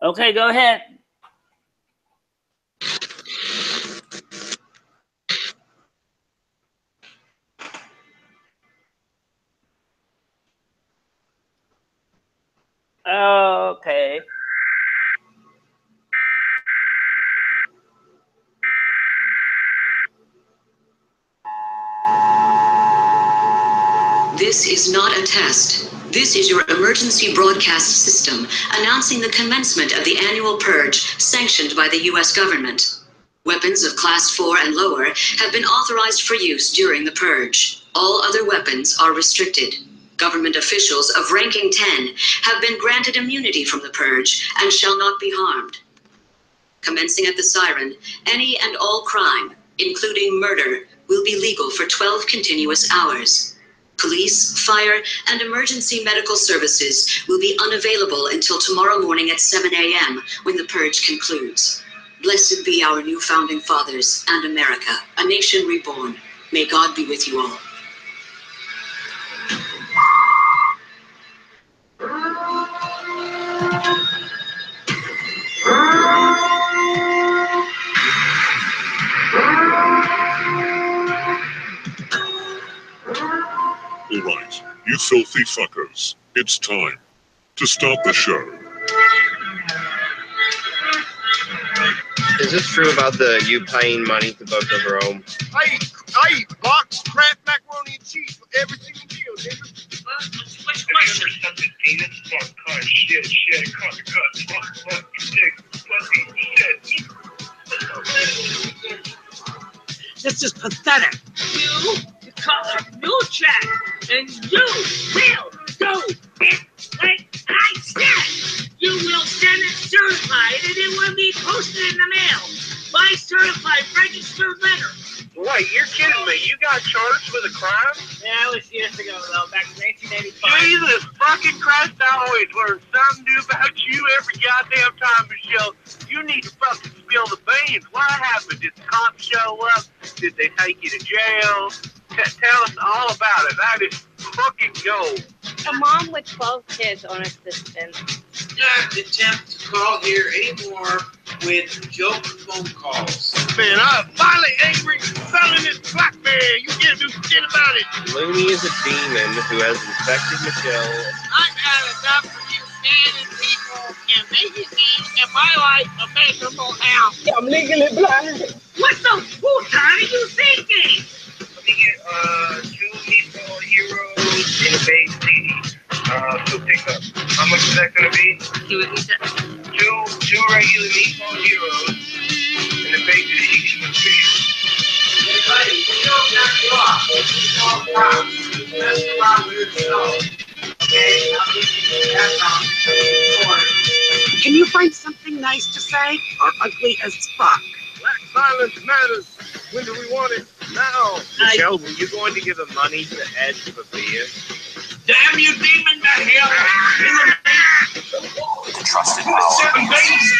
Okay, go ahead. Okay. This is not a test. This is your emergency broadcast system announcing the commencement of the annual purge sanctioned by the U.S. government. Weapons of Class 4 and lower have been authorized for use during the purge. All other weapons are restricted. Government officials of ranking 10 have been granted immunity from the purge and shall not be harmed. Commencing at the siren, any and all crime, including murder, will be legal for 12 continuous hours. Police, fire, and emergency medical services will be unavailable until tomorrow morning at 7 a.m. when the purge concludes. Blessed be our new founding fathers and America, a nation reborn. May God be with you all. All right, you filthy fuckers. It's time to start the show. Is this true about you paying money to book over home? I eat box crap macaroni and cheese with every single meal, nigga. Which question? Something penis, fuck, car, shit, car, gut, fuck, dick, pussy, shit. This is pathetic. You call a new check, and you will go it like I said. You will send it certified, and it will be posted in the mail by certified registered letter. Wait, you're kidding me? You got charged with a crime? Yeah, it was years ago, though, back in 1985. Jesus fucking Christ, I always learn something new about you every goddamn time, Michelle. You need to fucking spill the beans. What happened? Did the cops show up? Did they take you to jail? Tell us all about it. That is fucking gold. A mom with 12 kids on assistance. Not attempt to call here anymore with joke phone calls. Man, I'm finally angry selling this BlackBerry. You can't do shit about it. Looney is a demon who has infected Michelle. I've had enough of you scamming people and making me and my life a miserable hell. I'm legally blind. What the fuck are you thinking? Let me get 2 meatball heroes in a base CD. So pick up. How much is that gonna be? See what he said. Two regular meatball heroes in a base CD with fish. Everybody, we don't knock you off. It's all problems. That's the problem with the snow. Okay, I'll give you the background. Can you find something nice to say or ugly as fuck? Black silence matters. When do we want it? Now. Michelle, were you going to give him money to Ed for beer? Damn you, demon to hell! The trusted power. 7 days!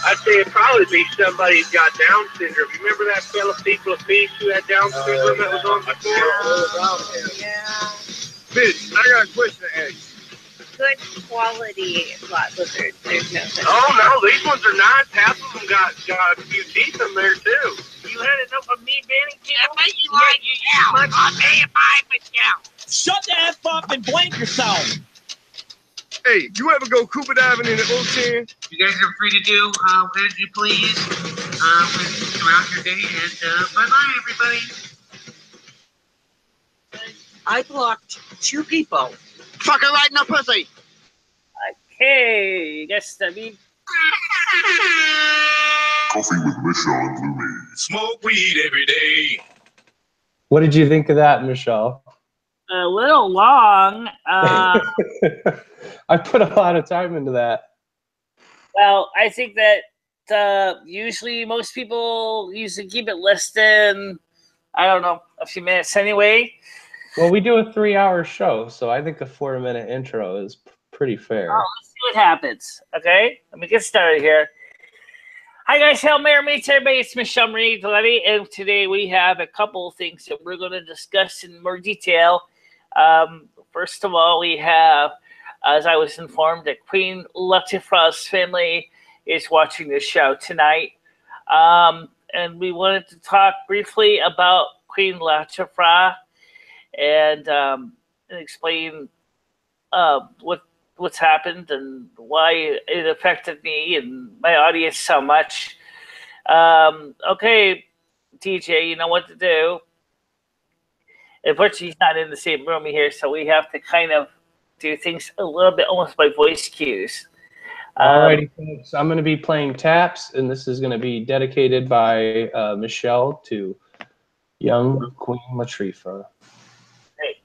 I'd say it'd probably be somebody who's got Down syndrome. You remember that fella, People of Peace, who had Down syndrome that was on before? Yeah. Bitch, I got a question to ask you. Good quality lot lizards. There's no such Oh no, these ones are nice. Half of them got a few teeth in there too. You had enough of me banning people? I bet you like you out. On me and my Michelle. Shut the F up and blank yourself. Hey, you ever go scuba diving in the ocean? You guys are free to do as you please throughout your day, and bye-bye, everybody. I blocked 2 people. Fucking right in the pussy. Okay, guess that means Coffee with Michelle and Lumi. Smoke weed every day. What did you think of that, Michelle? a little long. I put a lot of time into that. Well, I think that usually most people usually keep it less than, I don't know, a few minutes anyway. Well, we do a 3-hour show, so I think a 4-minute intro is pretty fair. Oh, let's see what happens. Okay, let me get started here. Hi guys, Hail Mary, meets everybody. It's MicheleMarieDalene, and today we have a couple of things that we're going to discuss in more detail. First of all, we have, as I was informed, that Queen Latifah's family is watching this show tonight. And we wanted to talk briefly about Queen Latifah and explain what's happened and why it affected me and my audience so much. Okay, DJ, you know what to do. Unfortunately, he's not in the same room here, so we have to kind of do things a little bit almost by voice cues. Alrighty, folks. I'm going to be playing taps, and this is going to be dedicated by Michele to young Queen Latifah. Hey.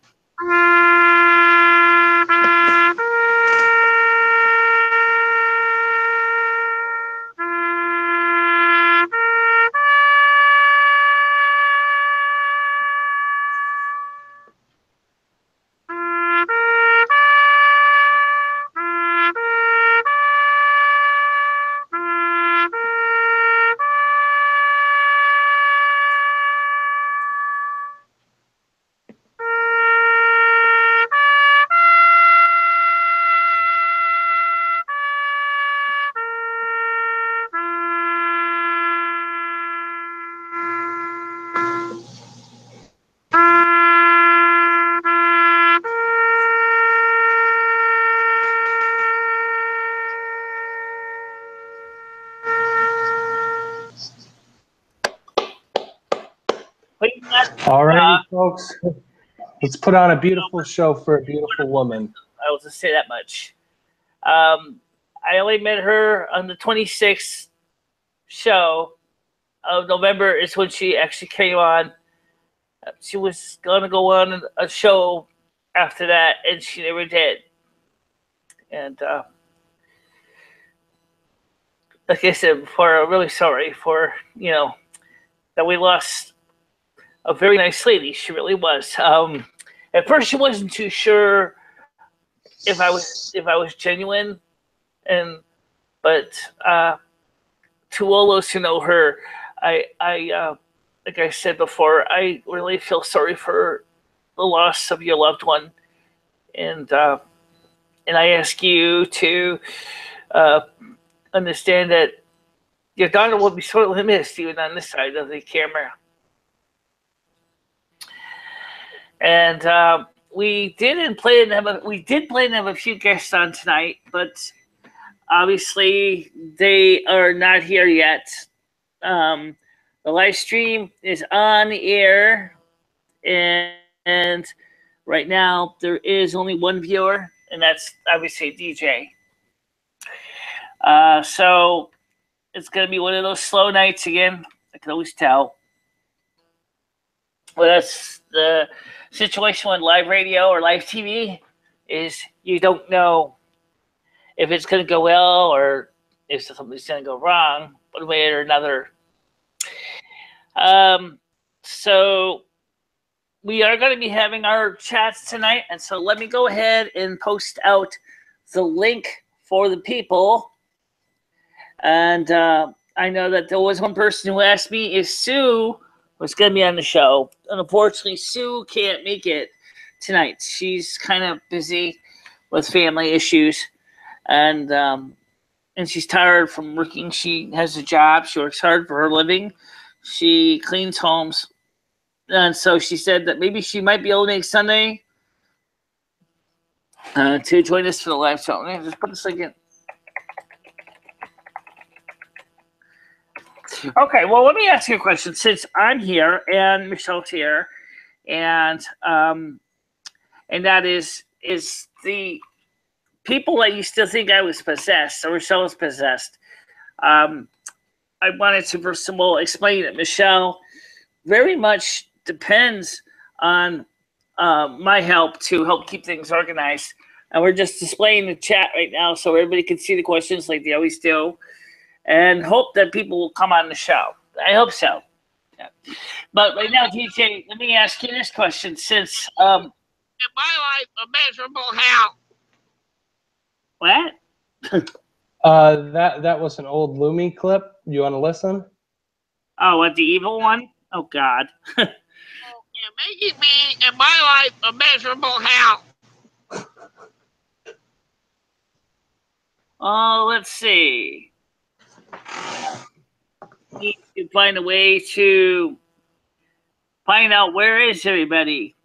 All right, folks. Let's put on a beautiful show for a beautiful woman. I will just say that much. I only met her on the 26th show of November is when she actually came on. She was going to go on a show after that, and she never did. And like I said before, I'm really sorry for, that we lost a very nice lady. She really was. At first, she wasn't too sure if I was genuine, but to all those who know her, I like I said before, I really feel sorry for the loss of your loved one, and I ask you to understand that your daughter will be sorely missed, even on this side of the camera. And we did plan to have a few guests on tonight, but obviously they are not here yet. The live stream is on the air, and right now there is only one viewer, and that's obviously DJ. So it's going to be one of those slow nights again. I can always tell. Well, that's the situation with live radio or live TV, is you don't know if it's going to go well or if something's going to go wrong one way or another. So we are going to be having our chats tonight, and so let me go ahead and post out the link for the people. And I know that there was one person who asked me if Sue was going to be on the show. And unfortunately, Sue can't make it tonight. She's kind of busy with family issues, and she's tired from working. She has a job. She works hard for her living. She cleans homes. And so she said that maybe she might be able to make Sunday to join us for the live show. Let me just put this again. Okay, well, let me ask you a question. Since I'm here and Michelle's here, and that is the people that used to think I was possessed or Michelle was possessed. I wanted to first of all explain that Michelle very much depends on my help to help keep things organized. And we're just displaying the chat right now so everybody can see the questions like they always do, and hope that people will come on the show. I hope so. Yeah. But right now, DJ, let me ask you this question. Since in my life, a miserable hell. What? That was an old Lumi clip. You want to listen? Oh, what, the evil one? Oh, God. Making me, in my life, a miserable hell. Let's see. Need to find a way to find out where is everybody.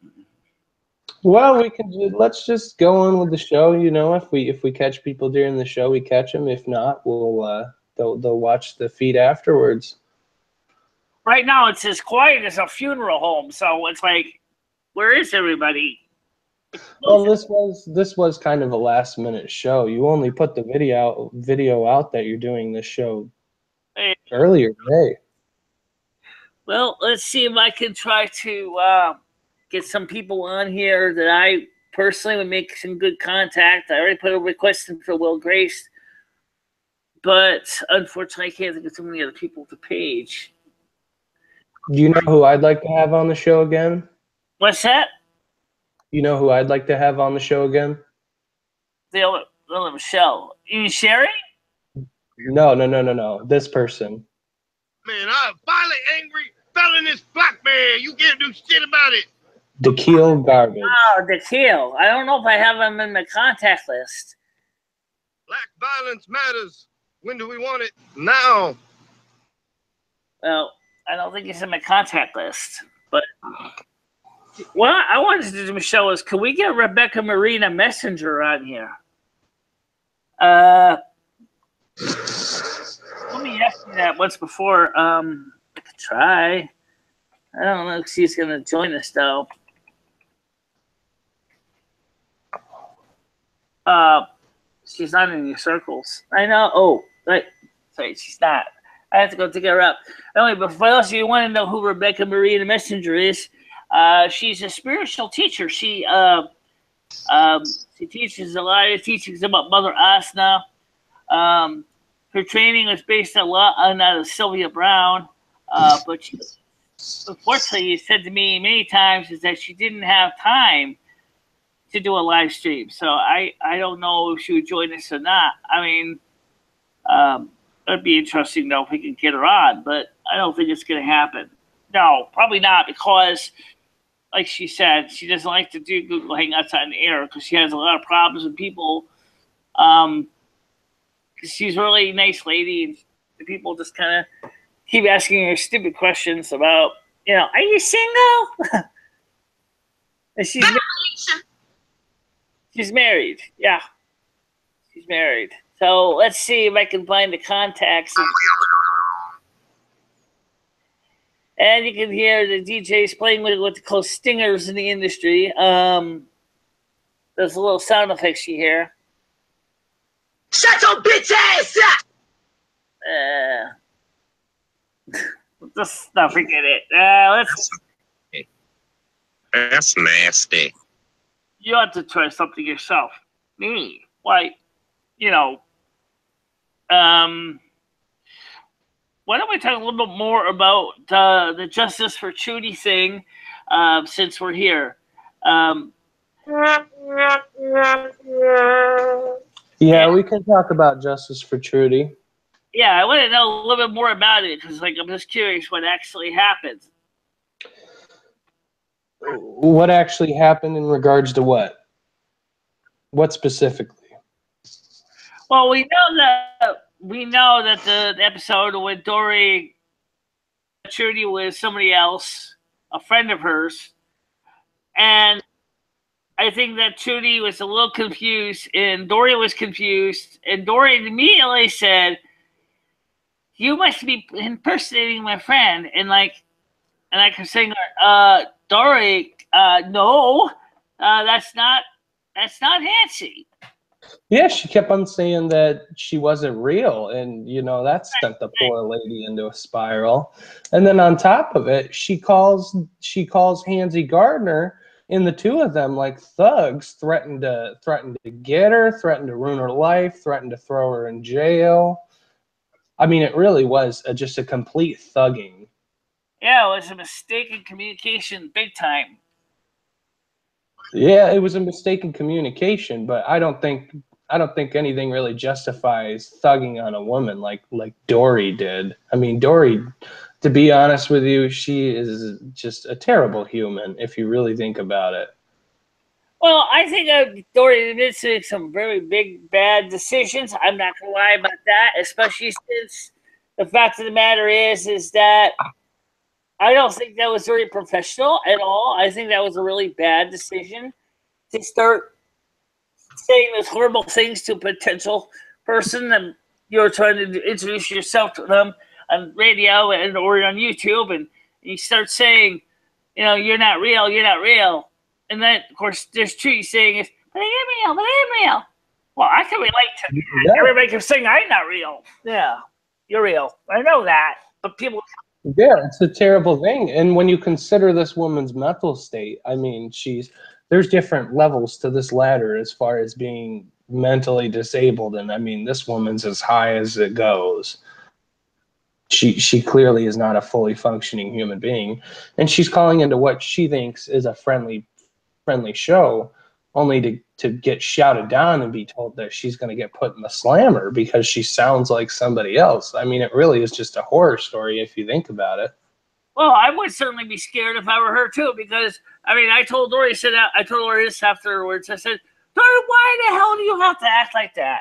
Well, let's just go on with the show. You know, if we catch people during the show, we catch them. If not, we'll they'll watch the feed afterwards. Right now, it's as quiet as a funeral home. So it's like, where is everybody? Well, this was kind of a last minute show. You only put the video out that you're doing this show earlier today. Well, let's see if I can try to get some people on here that I personally would make some good contact. I already put a request in for Will Grace, but unfortunately, I can't think of too many other people to page. Do you know who I'd like to have on the show again? What's that? You know who I'd like to have on the show again? The other Michelle. You mean Sherry? No. This person. Man, I'm finally angry. Fell in this black man. You can't do shit about it. Dakeel Garbage. Oh, Dakeel. I don't know if I have him in my contact list. Black violence matters. When do we want it? Now. Well, I don't think he's in my contact list. But what I wanted to do, Michelle, is can we get Rebecca Marina Messenger on here? Let me ask you that once before. I could try. I don't know if she's going to join us, though. She's not in your circles. I know. Oh, right. Sorry, she's not. I have to go take her up. Anyway, but for those of you who want to know who Rebecca Marina Messenger is, she's a spiritual teacher. She teaches a lot of teachings about Mother Asna. Her training was based a lot on Sylvia Brown, but she, unfortunately, said to me many times is that she didn't have time to do a live stream. So I don't know if she would join us or not. I mean, it'd be interesting though if we can get her on, but I don't think it's going to happen. No, probably not, because like she said, she doesn't like to do Google Hangouts on the air because she has a lot of problems with people. She's a really nice lady, and the people just kind of keep asking her stupid questions about, you know, are you single? And she's married. Yeah, she's married. So let's see if I can find the contacts. And you can hear the DJs playing with what they call stingers in the industry. There's a little sound effects you hear. Shut your bitch ass up! Just no, forget it. Let's. That's nasty. You have to try something yourself. Me, why? You know. Why don't we talk a little bit more about the Justice for Trudy thing, since we're here? Yeah, we can talk about Justice for Trudy. Yeah, I want to know a little bit more about it because, like, I'm just curious what actually happened. What actually happened in regards to what? What specifically? Well, we know that the episode with Dory Trudy was somebody else, a friend of hers, and I think that Trudy was a little confused, and Dory was confused, and Dory immediately said, "You must be impersonating my friend," and I kept saying, "Dory, no, that's not Nancy." Yeah, she kept on saying that she wasn't real, and you know that sent the poor lady into a spiral. And then on top of it, she calls Hansy Gardner, and the two of them, like thugs, threatened to get her, threatened to ruin her life, threatened to throw her in jail. I mean, it really was just a complete thugging. Yeah, it was a mistaken communication, big time. Yeah, it was a mistaken communication, but I don't think anything really justifies thugging on a woman like Dory did. I mean, Dory, to be honest with you, she is just a terrible human if you really think about it. Well, I think Dory admits to some very big, bad decisions. I'm not going to lie about that, especially since the fact of the matter is that I don't think that was very professional at all. I think that was a really bad decision to start saying those horrible things to a potential person and you're trying to introduce yourself to them on radio and or on YouTube, and you start saying, you're not real, you're not real. And then, of course, there's Tree saying, but I am real, but I am real. Well, I can relate to that. Yeah. Everybody keeps saying, I'm not real. Yeah, you're real. I know that. But people... Yeah, it's a terrible thing. And when you consider this woman's mental state, I mean, there's different levels to this ladder as far as being mentally disabled. And I mean, this woman's as high as it goes. She clearly is not a fully functioning human being. And she's calling into what she thinks is a friendly show, only to get shouted down and be told that she's going to get put in the slammer because she sounds like somebody else. I mean, it really is just a horror story if you think about it. Well, I would certainly be scared if I were her too, because I mean, I told Dory this afterwards. I said, Dory, why the hell do you have to act like that?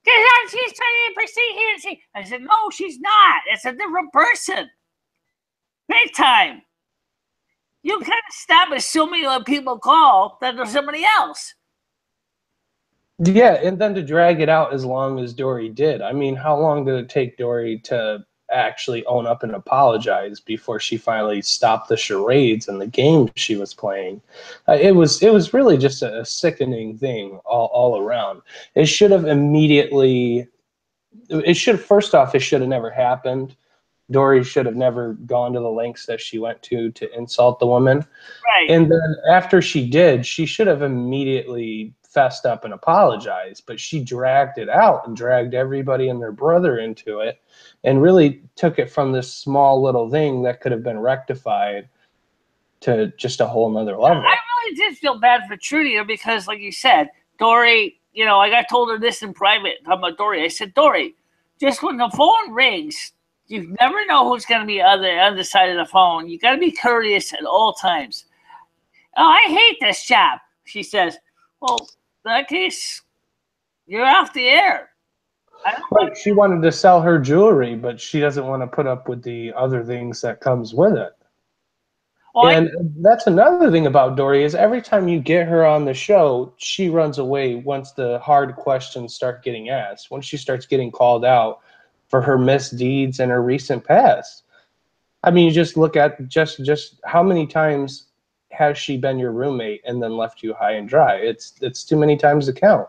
Because she's trying to proceed here and see. I said, no, she's not. It's a different person. Big time. You can't stop assuming when people call that there's somebody else. Yeah, and then to drag it out as long as Dory did. I mean, how long did it take Dory to actually own up and apologize before she finally stopped the charades and the game she was playing? It was really just a sickening thing all around. It should have first off, it should have never happened. Dory should have never gone to the lengths that she went to insult the woman. Right. And then after she did, she should have immediately fessed up and apologized, but she dragged it out and dragged everybody and their brother into it and really took it from this small little thing that could have been rectified to just a whole nother level. I really did feel bad for Trudy because, like you said, Dory, like I told her this in private about Dory. I said, Dory, just when the phone rings, you never know who's going to be on the other side of the phone. You got to be courteous at all times. Oh, I hate this job, she says. Well, in that case, you're off the air. Right. She wanted to sell her jewelry, but she doesn't want to put up with the other things that comes with it. Well, and that's another thing about Dory is every time you get her on the show, she runs away once the hard questions start getting asked. Once she starts getting called out for her misdeeds and her recent past. I mean, you just look at just how many times has she been your roommate and then left you high and dry? It's too many times to count.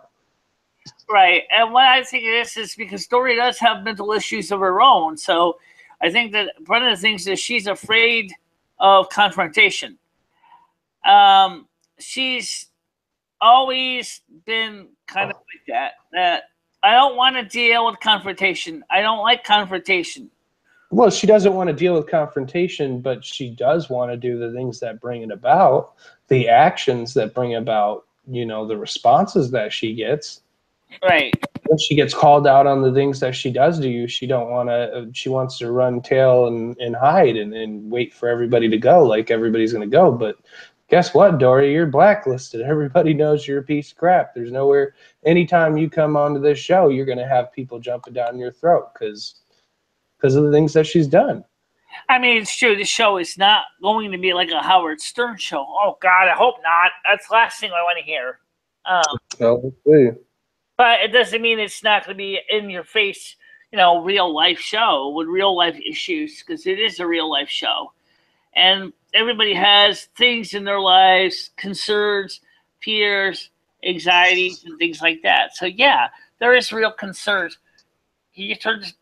Right. And what I think it is because Dory does have mental issues of her own. So I think that one of the things is she's afraid of confrontation. She's always been kind of like that I don't want to deal with confrontation. I don't like confrontation. Well, she doesn't want to deal with confrontation, but she does want to do the things that bring it about, the actions that bring about, the responses that she gets. Right. When she gets called out on the things that she does do, she wants to run tail and hide and wait for everybody to go like everybody's going to go. But guess what, Dory? You're blacklisted. Everybody knows you're a piece of crap. There's nowhere, anytime you come onto this show, you're going to have people jumping down your throat because of the things that she's done. I mean, it's true. The show is not going to be like a Howard Stern show. Oh, God, I hope not. That's the last thing I want to hear. Let's see. But it doesn't mean it's not going to be in your face, real life show with real life issues, because it is a real life show. And everybody has things in their lives, concerns, fears, anxieties, and things like that. So, yeah, there is real concerns. Can you turn this,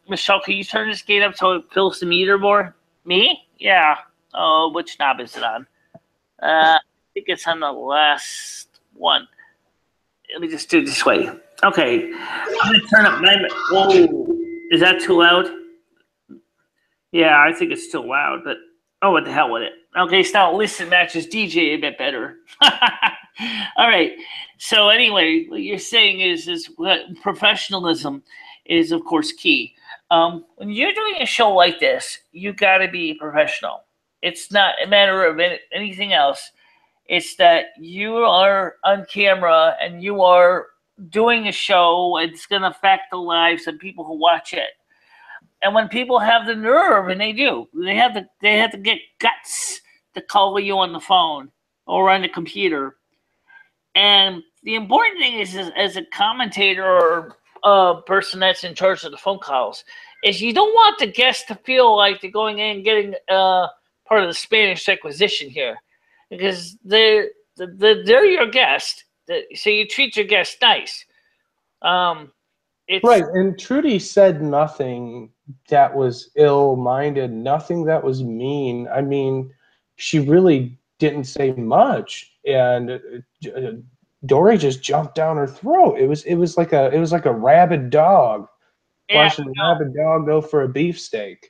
Michelle, can you turn this gate up so it fills the meter more? Me? Yeah. Oh, which knob is it on? I think it's on the last one. Let me just do it this way. Okay. I'm going to turn up my... Whoa. Is that too loud? Yeah, I think it's still loud, but... Oh, what the hell with it? Okay, so now listen matches DJ a bit better. All right. So anyway, what you're saying is what professionalism is, of course, key. When you're doing a show like this, you got to be professional. It's not a matter of anything else. It's that you are on camera and you are doing a show. It's going to affect the lives of people who watch it. And when people have the nerve, and they do, they have to get guts to call you on the phone or on the computer. And the important thing is, as a commentator or a person that's in charge of the phone calls, is you don't want the guests to feel like they're going in and getting part of the Spanish Inquisition here, because they're your guest, so you treat your guests nice. Right, and Trudy said nothing that was ill-minded, nothing that was mean. I mean, she really didn't say much, and Dory just jumped down her throat. It was like a rabid dog watching a rabid dog go for a beefsteak.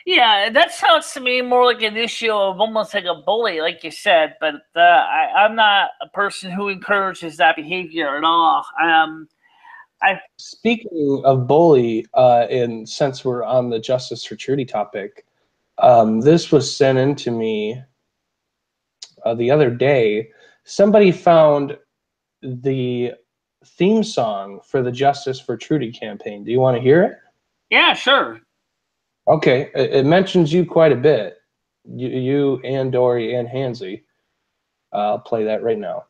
Yeah, that sounds to me more like an issue of almost like a bully, like you said. But I'm not a person who encourages that behavior at all. Speaking of bully, and since we're on the Justice for Trudy topic, this was sent in to me the other day. Somebody found the theme song for the Justice for Trudy campaign. Do you want to hear it? Yeah, sure. Okay, it mentions you quite a bit. You and Dory and Hansy. I'll play that right now.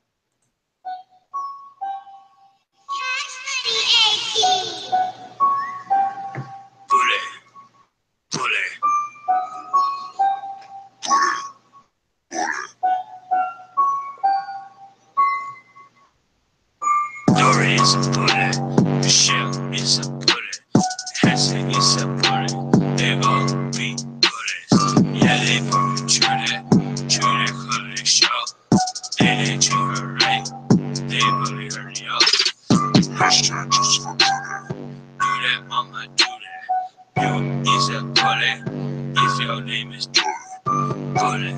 Dory is a bully, Michelle is a bully, Hanson is a bully, they all be bullies. Yeah, they bully Trudy bully show. They didn't treat her right, they bully her, yo. Hashtag just for Trudy. Do that, mama, do that. You is a bully, if your name is Dory. Bully,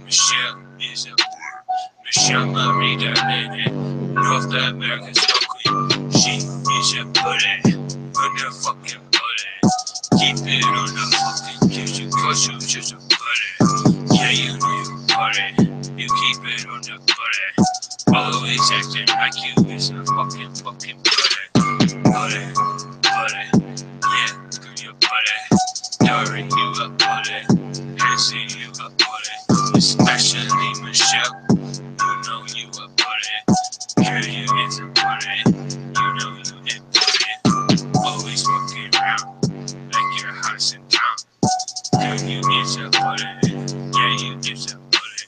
Michelle is a bully. MicheleMarieDalene, North America's queen. She is a bully, fucking bully. Keep it on the fucking kiss you, cause you just a bully. Yeah, you know you bully. You keep it on the bully. Always acting like you is a fucking bully. Yeah, girl, you bully. Dory, you a bully. Nancy, you a bully. Especially Michelle. You know you a bully. Girl, you is a bully. You know you a bully. Always walking around like you're hottest in town. Girl, you is a bully. Yeah, you is a bully.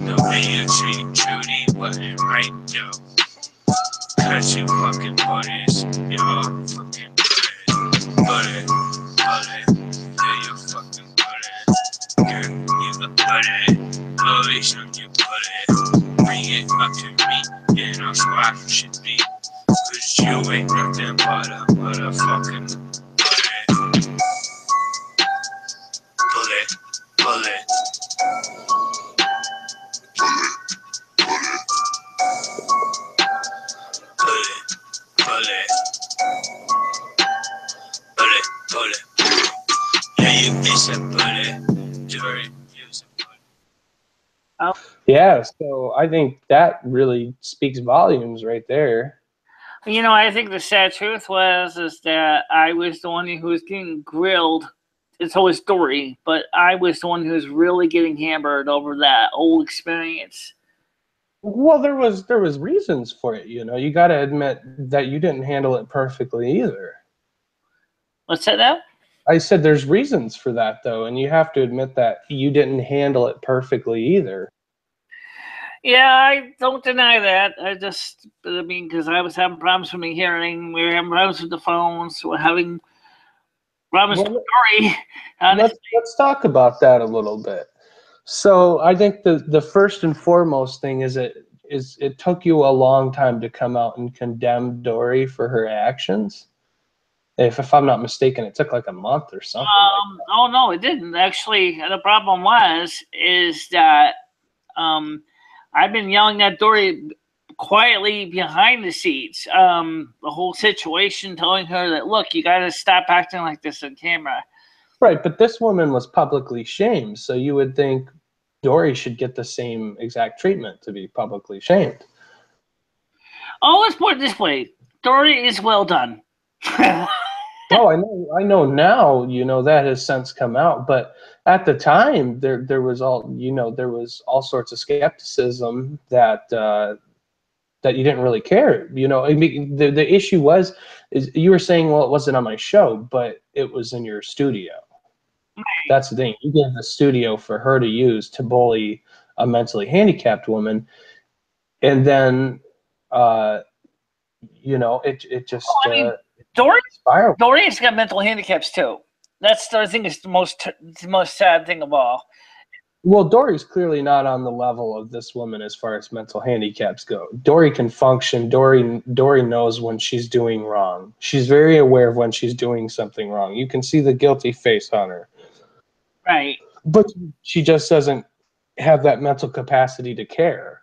The way you treat Trudy wasn't right, yo. Cause you fucking bullies. You're all fucking bully. Yeah, you fucking bully. Girl, you a bully. Always on your bully. Bring it up to me, and I'll show I should be. Cause you ain't nothing but a motherfucking bully. Bully. Yeah, you is a bully. Dory, you's a bully. Yeah, so I think that really speaks volumes right there. You know, I think the sad truth is that I was the one who was getting grilled. It's always Dory, but I was the one who was really getting hammered over that whole experience. Well, there was reasons for it, you know. You got to admit that you didn't handle it perfectly either. What's that now? I said there's reasons for that, though, and you have to admit that you didn't handle it perfectly either. Yeah, I don't deny that. I mean, because I was having problems with my hearing, we were having problems with the phones, we're having problems with Dory. Let's talk about that a little bit. So I think the first and foremost thing is it took you a long time to come out and condemn Dory for her actions. If I'm not mistaken, it took like a month or something. Oh no, it didn't. Actually, the problem is that I've been yelling at Dory quietly behind the scenes. The whole situation, telling her that, look, you got to stop acting like this on camera. Right, but this woman was publicly shamed, so you would think Dory should get the same exact treatment to be publicly shamed. Oh, let's put it this way. Dory is well done. Oh, I know now, you know, that has since come out, but at the time there was all, you know, there was all sorts of skepticism that that you didn't really care. You know, I mean, the issue is you were saying, well, it wasn't on my show, but it was in your studio. Right. That's the thing. You gave the studio for her to use to bully a mentally handicapped woman, and then you know, it just Dory's got mental handicaps too. That's, I think, is the most sad thing of all. Well, Dory's clearly not on the level of this woman as far as mental handicaps go. Dory can function. Dory knows when she's doing wrong. She's very aware of when she's doing something wrong. You can see the guilty face on her. Right. But she just doesn't have that mental capacity to care.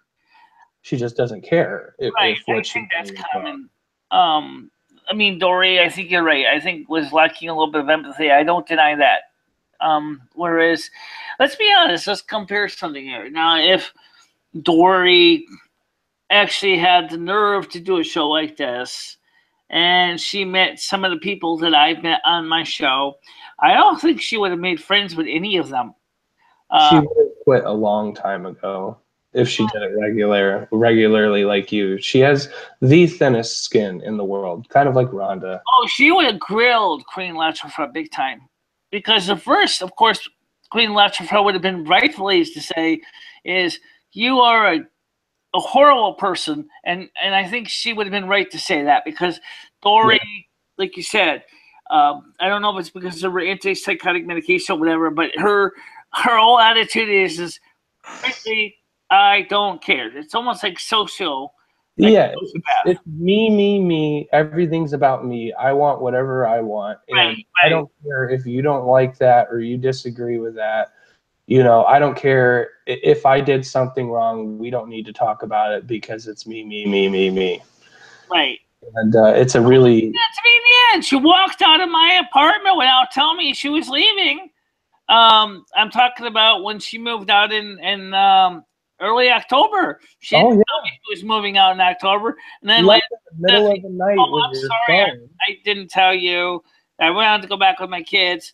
She just doesn't care if what she's doing is wrong. I mean, Dory, I think you're right. I think was lacking a little bit of empathy. I don't deny that. Whereas, let's be honest, let's compare something here. Now, if Dory actually had the nerve to do a show like this, and she met some of the people that I've met on my show, I don't think she would have made friends with any of them. She would have quit a long time ago if she did it regularly like you. She has the thinnest skin in the world, kind of like Rhonda. Oh, she would have grilled Queen Latifah big time. Because the first, of course, Queen Latifah would have been rightfully to say is, you are a horrible person. And I think she would have been right to say that, because Dory, like you said, I don't know if it's because of her antipsychotic medication or whatever, but her whole attitude is frankly, I don't care. It's almost like social. Yeah, it's me. Everything's about me. I want whatever I want. And I don't care if you don't like that or you disagree with that. You know, I don't care if I did something wrong. We don't need to talk about it because it's me. Right. And it's a really... To me in the end, she walked out of my apartment without telling me she was leaving. I'm talking about when she moved out in early October. She didn't tell me she was moving out in October. And then like in the middle of the night with your phone. I didn't tell you. I went out to go back with my kids.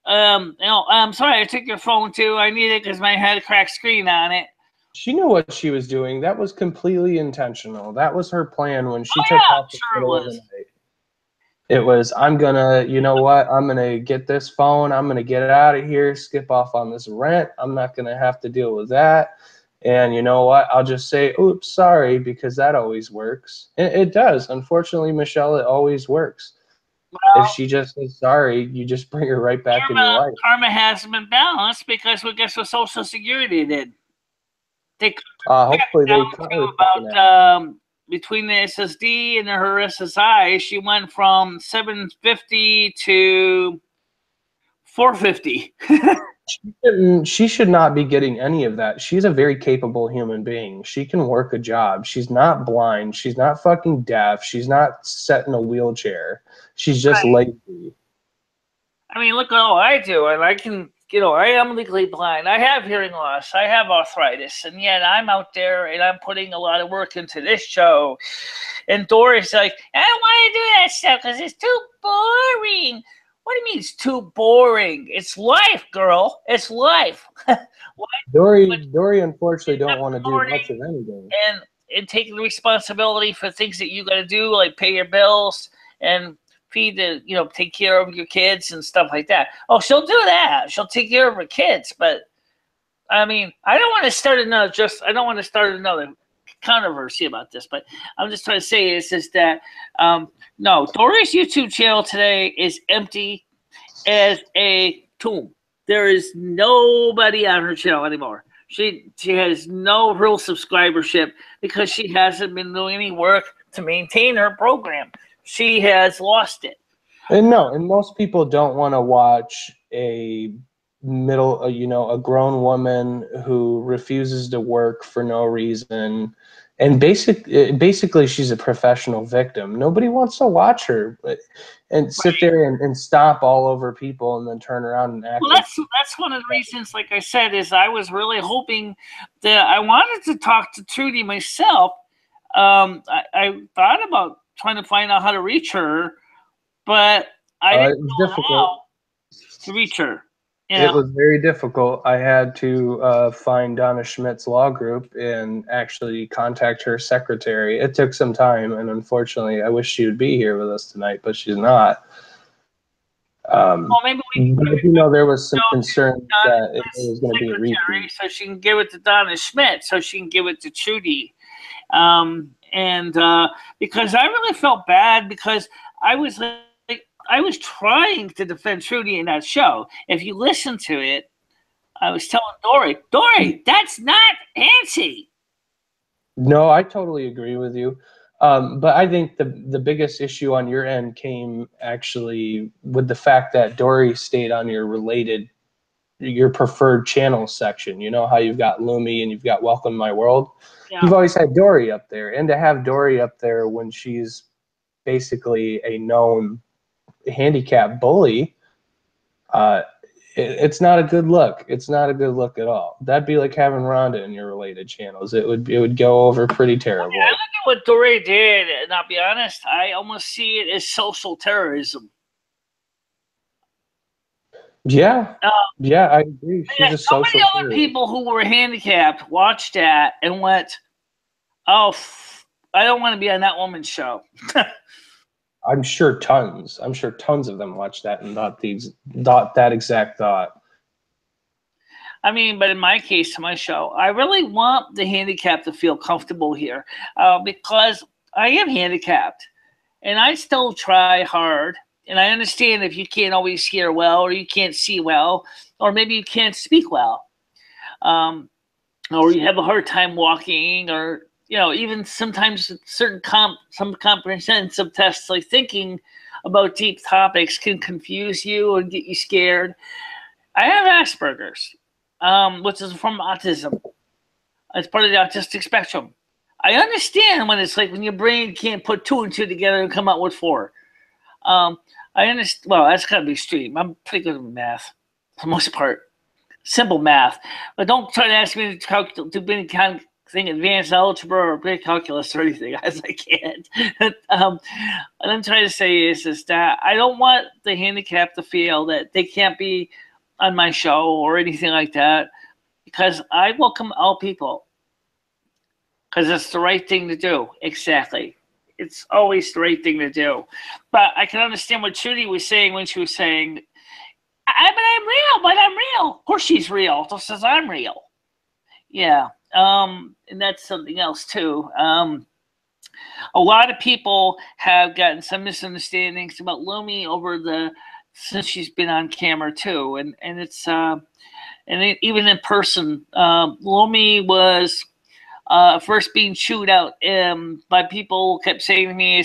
You know, I'm sorry, I took your phone too. I need it because my had a cracked screen on it. She knew what she was doing. That was completely intentional. That was her plan when she took off the middle of the night. It was, I'm gonna, you know what? I'm gonna get this phone. I'm gonna get it out of here, skip off on this rent. I'm not gonna have to deal with that. And you know what? I'll just say, oops, sorry, because that always works. It does. Unfortunately, Michelle, it always works. Well, if she just says sorry, you just bring her right back in your life. Karma hasn't been balanced because guess what Social Security did? They hopefully they cut her about between the SSD and her SSI, she went from 750 to 450. She should not be getting any of that. She's a very capable human being. She can work a job. She's not blind. She's not fucking deaf. She's not set in a wheelchair. She's just lazy. I mean, look at all I do. And I can, you know, I am legally blind. I have hearing loss. I have arthritis. And yet I'm out there and I'm putting a lot of work into this show. And Dory's like, I don't want to do that stuff because it's too boring. What do you mean it's too boring? It's life, girl. It's life. Dory unfortunately don't want to do much of anything. And taking the responsibility for things that you got to do, like pay your bills and feed the, you know, take care of your kids and stuff like that. Oh, she'll do that. She'll take care of her kids. But I mean, I don't want to start another controversy about this, but I'm just trying to say is that no, Dory's YouTube channel today is empty as a tomb. There is nobody on her channel anymore. She has no real subscribership because she hasn't been doing any work to maintain her program. She has lost it. And most people don't want to watch a grown woman who refuses to work for no reason And basically, she's a professional victim. Nobody wants to watch her and sit there and stomp all over people and then turn around and act. Well, that's one of the reasons, like I said, is I was really hoping that I wanted to talk to Trudy myself. I thought about trying to find out how to reach her, but I didn't know how to reach her. It was very difficult. I had to find Donna Schmidt's law group and actually contact her secretary. It took some time, and unfortunately, I wish she would be here with us tonight, but she's not. Well, maybe there was some concern that it was going to be a repeat. So she can give it to Donna Schmidt, so she can give it to Trudy. Because I really felt bad because I was trying to defend Trudy in that show. If you listen to it, I was telling Dory, that's not Nancy. No, I totally agree with you. But I think the biggest issue on your end came actually with the fact that Dory stayed on your preferred channel section. You know how you've got Lumi and you've got Welcome to My World? Yeah. You've always had Dory up there. And to have Dory up there when she's basically a known handicap bully, it's not a good look. It's not a good look at all. That'd be like having Rhonda in your related channels. It would go over pretty terrible. I look at what Dory did, and I'll be honest, I almost see it as social terrorism. Yeah, I agree. She's a social terrorist. Other people who were handicapped watched that and went, "Oh, I don't want to be on that woman's show." I'm sure tons of them watched that and thought that exact thought. I mean, but in my case, my show, I really want the handicapped to feel comfortable here because I am handicapped and I still try hard. And I understand if you can't always hear well or you can't see well or maybe you can't speak well or you have a hard time walking or even sometimes some comprehensive tests like thinking about deep topics can confuse you and get you scared. I have Asperger's, which is from autism. It's part of the autistic spectrum. I understand when it's like when your brain can't put 2 and 2 together and come out with 4. I understand. Well, that's gotta be extreme. I'm pretty good at math for the most part. Simple math. But don't try to ask me to do any kind of thing, advanced algebra or great calculus or anything, as I can't. What I'm trying to say is that I don't want the handicapped to feel that they can't be on my show or anything like that because I welcome all people because it's the right thing to do. Exactly. It's always the right thing to do. But I can understand what Trudy was saying when she was saying, but I'm real. Of course she's real. Just as I'm real. Yeah. And that's something else too. A lot of people have gotten some misunderstandings about Lumi since she's been on camera too, and it's even in person. Lumi was first being chewed out by people who kept saying to me,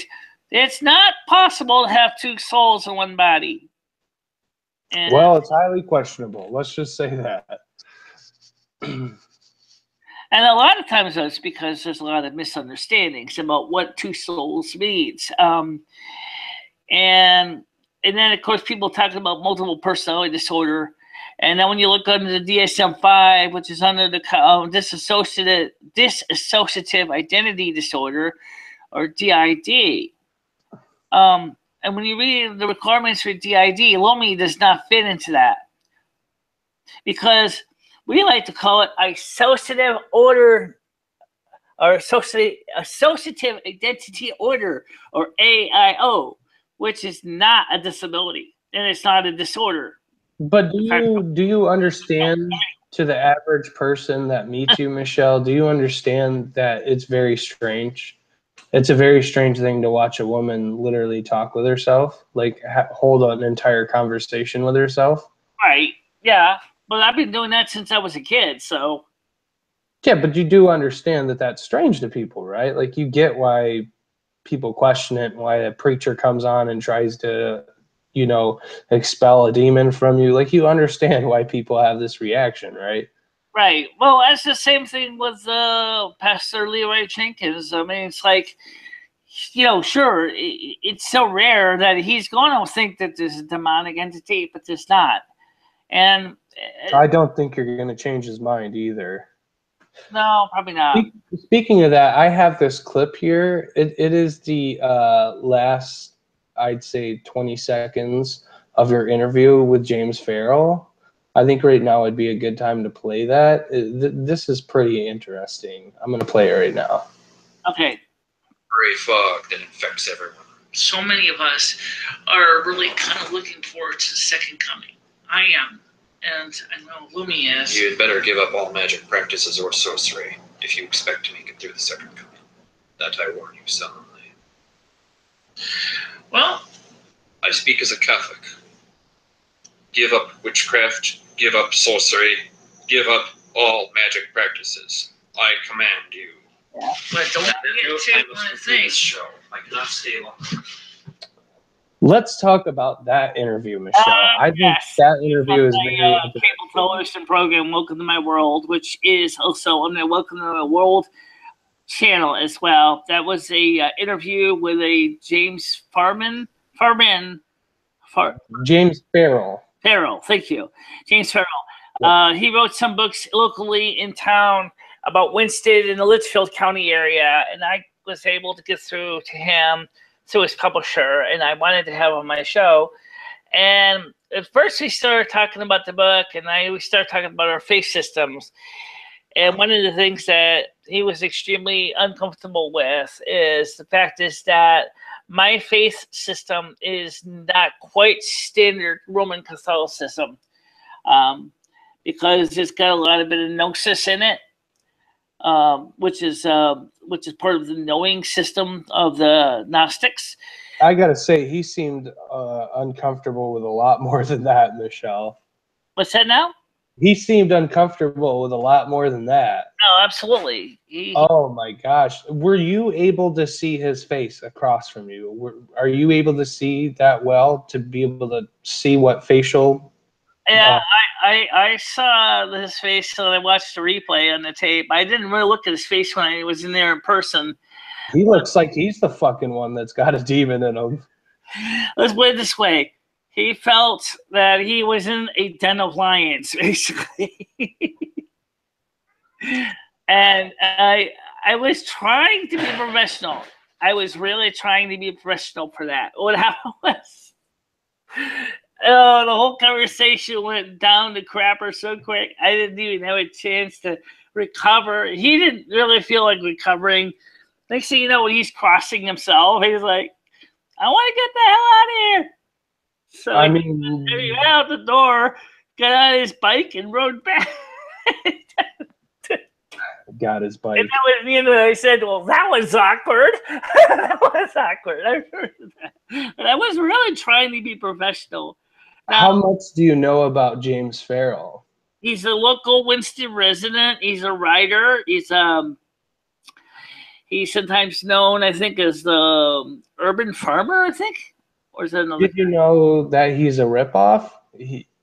"It's not possible to have 2 souls in one body." And, well, it's highly questionable. Let's just say that. And a lot of times that's because there's a lot of misunderstandings about what 2 souls means. And then, of course, people talking about multiple personality disorder. And then when you look under the DSM-5, which is under the dissociative identity disorder, or DID. And when you read the requirements for DID, Lumi does not fit into that. Because we like to call it associative order or associative identity order, or AIO, which is not a disability and it's not a disorder. But do you understand, to the average person that meets you, Michele, do you understand that it's very strange? It's a very strange thing to watch a woman literally talk with herself, like hold an entire conversation with herself. Right, yeah. But I've been doing that since I was a kid, so. Yeah, but you do understand that that's strange to people, right? Like, you get why people question it, why a preacher comes on and tries to, expel a demon from you. Like, you understand why people have this reaction, right? Right. Well, that's the same thing with Pastor Leroy Jenkins. I mean, it's like, you know, sure, it's so rare that he's going to think that there's a demonic entity, but there's not. And I don't think you're going to change his mind either. No, probably not. Speaking of that, I have this clip here. It is the last, I'd say, 20 seconds of your interview with James Farrell. I think right now would be a good time to play that. This is pretty interesting. I'm going to play it right now. Okay. Gray fog that infects everyone. So many of us are really kind of looking forward to the second coming. I am. And I know Lumi is. You'd better give up all magic practices or sorcery if you expect to make it through the second coming. That I warn you solemnly. Well, I speak as a Catholic. Give up witchcraft, give up sorcery, give up all magic practices. I command you. But don't get too one thing. Show. I cannot stay long. Let's talk about that interview, Michelle. I think that interview is very cable television program, Welcome to My World, which is also on the Welcome to My World channel as well. That was a interview with a James James Farrell. Farrell, thank you. James Farrell. He wrote some books locally in town about Winston in the Litchfield County area, and I was able to get through to him through his publisher, and I wanted to have him on my show. And at first we started talking about the book, and we started talking about our faith systems. And one of the things that he was extremely uncomfortable with is the fact is that my faith system is not quite standard Roman Catholicism, because it's got a lot of bit of gnosis in it, which is part of the knowing system of the Gnostics. I gotta say, he seemed uncomfortable with a lot more than that, Michelle. What's that now? He seemed uncomfortable with a lot more than that. No, absolutely. Oh my gosh. Were you able to see his face across from you? Are you able to see that well to be able to see what facial? Yeah, I saw his face when I watched the replay on the tape. I didn't really look at his face when I was in there in person. He looks like he's the fucking one that's got a demon in him. Let's put it this way. He felt that he was in a den of lions, basically. And I was trying to be professional. I was really trying to be professional for that. What happened was, the whole conversation went down the crapper so quick, I didn't even have a chance to recover. He didn't really feel like recovering. Next thing you know, when he's crossing himself, he's like, I want to get the hell out of here. So I mean, he got out the door, got on his bike, and rode back. Got his bike. And that was the end of it. I said, well, that was awkward. That was awkward. I heard that. But I was really trying to be professional. Now, how much do you know about James Farrell? He's a local Winston resident. He's a writer. He's sometimes known, I think, as the urban farmer, I think. Or is that another? Did you know that he's a ripoff?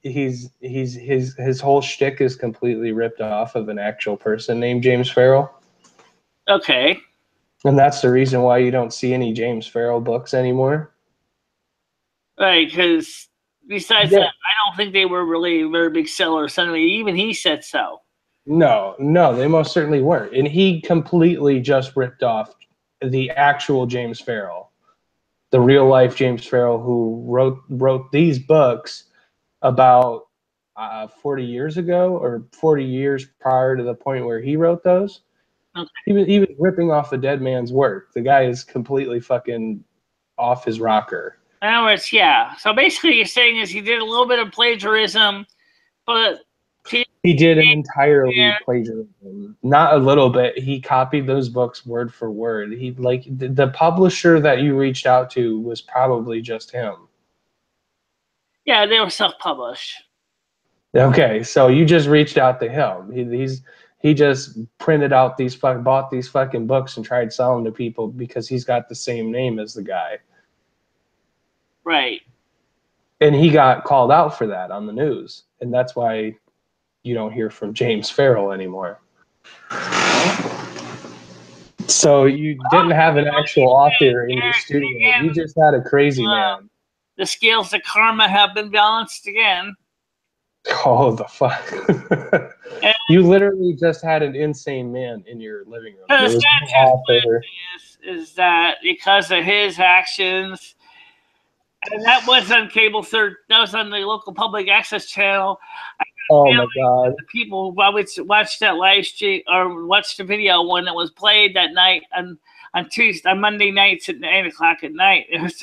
His whole shtick is completely ripped off of an actual person named James Farrell. Okay. And that's the reason why you don't see any James Farrell books anymore. Right, because besides that, I don't think they were really very big sellers. Anyway, even he said so. No, they most certainly weren't. And he completely just ripped off the actual James Farrell, the real life James Farrell, who wrote these books about 40 years ago, or 40 years prior to the point where he wrote those. Okay. He was ripping off a dead man's work. The guy is completely fucking off his rocker. In other words, yeah. So basically, you're saying is he did a little bit of plagiarism, but he did an entirely plagiarism. Not a little bit. He copied those books word for word. He the publisher that you reached out to was probably just him. Yeah, they were self-published. Okay, so you just reached out to him. He just printed out bought these fucking books and tried selling them to people because he's got the same name as the guy. Right. And he got called out for that on the news, and that's why you don't hear from James Farrell anymore. So you didn't have an actual author in your studio. You just had a crazy man. The scales of karma have been balanced again. Oh, the fuck. You literally just had an insane man in your living room. There was no author. Is that because of his actions, and that was on cable third, that was on the local public access channel. Oh my God. The people who always watched that live stream or watched the video when it was played that night on Monday nights at 9 o'clock at night. It was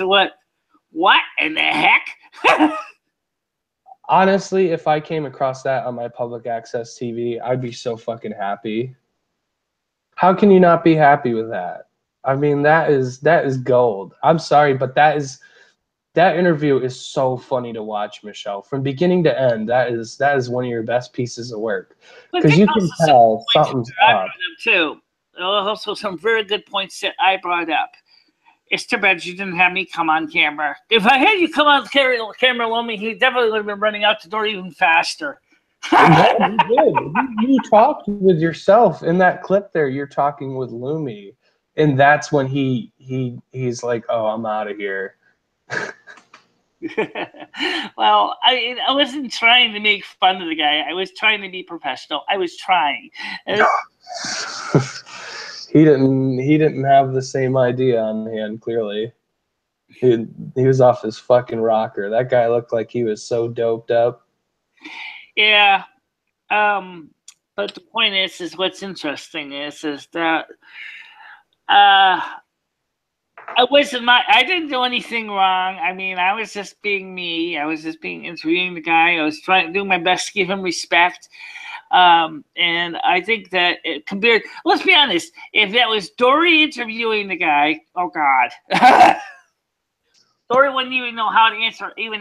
what in the heck? Honestly, if I came across that on my public access TV, I'd be so fucking happy. How can you not be happy with that? I mean, that is gold. I'm sorry, but that interview is so funny to watch, Michelle. From beginning to end, that is one of your best pieces of work. Because you can tell something's up. Too. Also, some very good points that I brought up. It's too bad you didn't have me come on camera. If I had you come on camera, Lumi, he definitely would have been running out the door even faster. No, you did. You talked with yourself in that clip there. You're talking with Lumi, and that's when he's like, "Oh, I'm out of here." Well, I wasn't trying to make fun of the guy. I was trying to be professional. I was trying. He didn't have the same idea on hand, clearly. He was off his fucking rocker. That guy looked like he was so doped up. Yeah. But the point is what's interesting is that I didn't do anything wrong. I mean, I was just being me. I was just interviewing the guy. I was trying to do my best to give him respect. And I think that compared, let's be honest, if that was Dory interviewing the guy, oh God, Dory wouldn't even know how to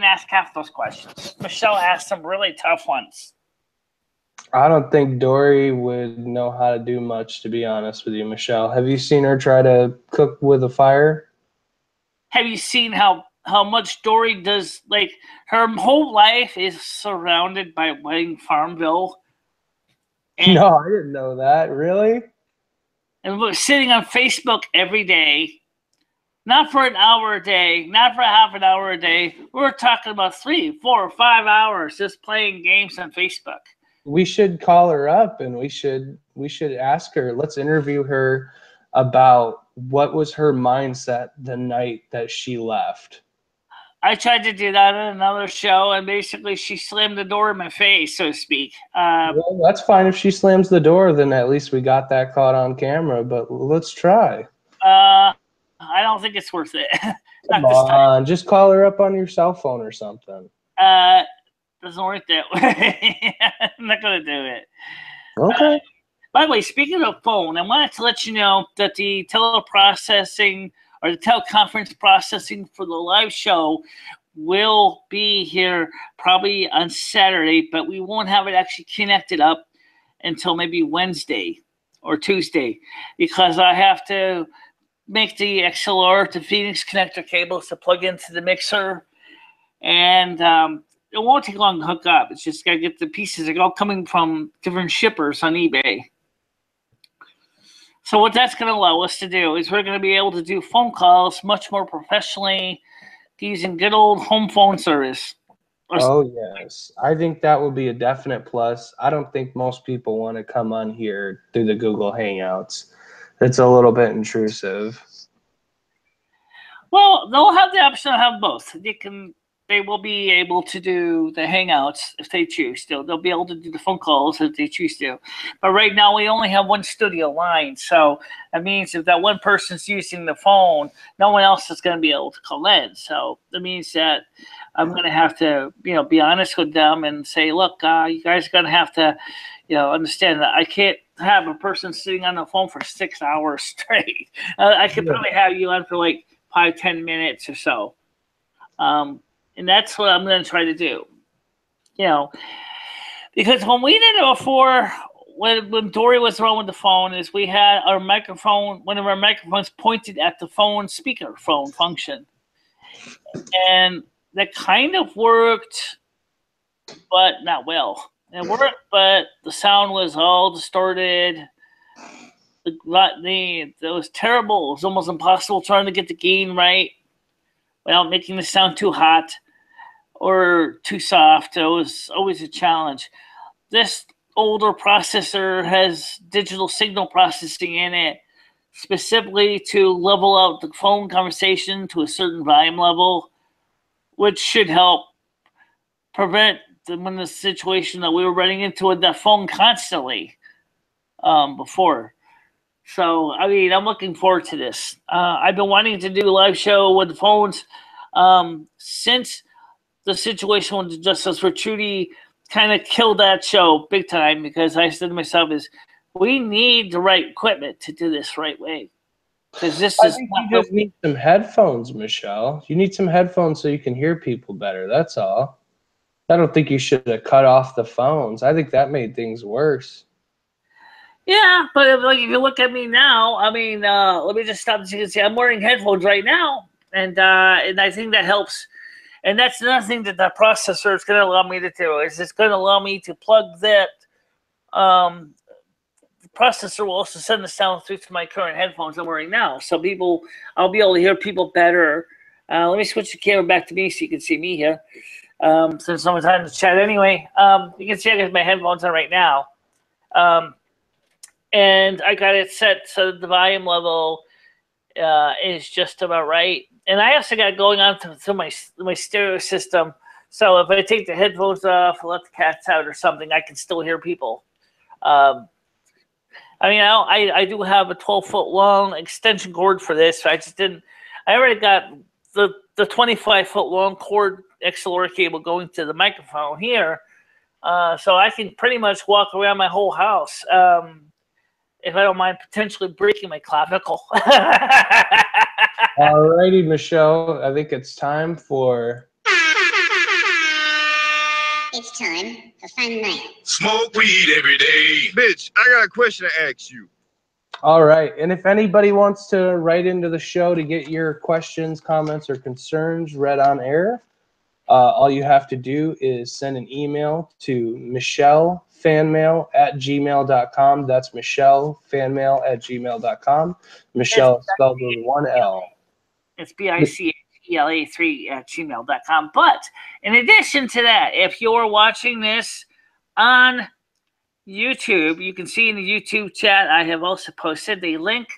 ask half those questions. Michelle asked some really tough ones. I don't think Dory would know how to do much, to be honest with you, Michelle. Have you seen her try to cook with a fire? Have you seen how much Dory does? Like, her whole life is surrounded by wedding Farmville. No, I didn't know that. Really? And we're sitting on Facebook every day. Not for an hour a day, not for half an hour a day. We're talking about 3, 4, 5 hours just playing games on Facebook. We should call her up and we should ask her. Let's interview her about what was her mindset the night that she left. I tried to do that on another show, and basically she slammed the door in my face, so to speak. Well, that's fine. If she slams the door, then at least we got that caught on camera, but let's try. I don't think it's worth it. Come on, just call her up on your cell phone or something. Doesn't work that way. I'm not going to do it. Okay. By the way, speaking of phone, I wanted to let you know that the teleprocessing or the teleconference processing for the live show will be here probably on Saturday, but we won't have it actually connected up until maybe Wednesday or Tuesday, because I have to make the XLR to Phoenix connector cables to plug into the mixer, and it won't take long to hook up. It's just got to get the pieces. They're all coming from different shippers on eBay. So what that's going to allow us to do is we're going to be able to do phone calls much more professionally using good old home phone service. Oh, yes. I think that will be a definite plus. I don't think most people want to come on here through the Google Hangouts. It's a little bit intrusive. Well, they'll have the option to have both. They will be able to do the Hangouts if they choose to. They'll be able to do the phone calls if they choose to. But right now, we only have one studio line. So that means if that one person's using the phone, no one else is going to be able to call in. So that means that I'm going to have to, be honest with them and say, look, you guys are going to have to, understand that I can't have a person sitting on the phone for 6 hours straight. I could probably have you on for like 5-10 minutes or so. And that's what I'm going to try to do, because when we did it before, when Dory was on with the phone, is we had our microphone, one of our microphones pointed at the phone speakerphone function. And that kind of worked, but not well. It worked, but the sound was all distorted. It was terrible. It was almost impossible trying to get the gain right without making the sound too hot or too soft. It was always a challenge. This older processor has digital signal processing in it, specifically to level out the phone conversation to a certain volume level, which should help prevent the situation that we were running into with that phone constantly before. So, I mean, I'm looking forward to this. I've been wanting to do a live show with the phones since the situation with Justice for Trudy kind of killed that show big time, because I said to myself we need the right equipment to do this right way. Because this I is think you just need some headphones, Michele. You need some headphones so you can hear people better. That's all. I don't think you should have cut off the phones. I think that made things worse. Yeah, but if you look at me now, I mean, let me just stop so you can see I'm wearing headphones right now, and I think that helps. And that's another thing that the processor is going to allow me to do, is it's going to allow me to plug that. The processor will also send the sound through to my current headphones I'm wearing now, so I'll be able to hear people better. Let me switch the camera back to me so you can see me here. Since no one's on the chat anyway, you can see I got my headphones on right now. And I got it set so the volume level is just about right. And I also got it going on through my stereo system. So if I take the headphones off, let the cats out or something, I can still hear people. I mean, I do have a 12-foot long extension cord for this. So I already got the 25-foot long cord XLR cable going to the microphone here. So I can pretty much walk around my whole house. If I don't mind potentially breaking my clavicle. Alrighty, Michele. I think it's time for... It's time for fun night. Smoke weed every day. Bitch, I got a question to ask you. All right. And if anybody wants to write into the show to get your questions, comments, or concerns read on air, all you have to do is send an email to michelefanmail@gmail.com. That's michelefanmail@gmail.com. Michele is spelled with one L. It's BICHELA3@gmail.com. But in addition to that, if you're watching this on YouTube, you can see in the YouTube chat, I have also posted the link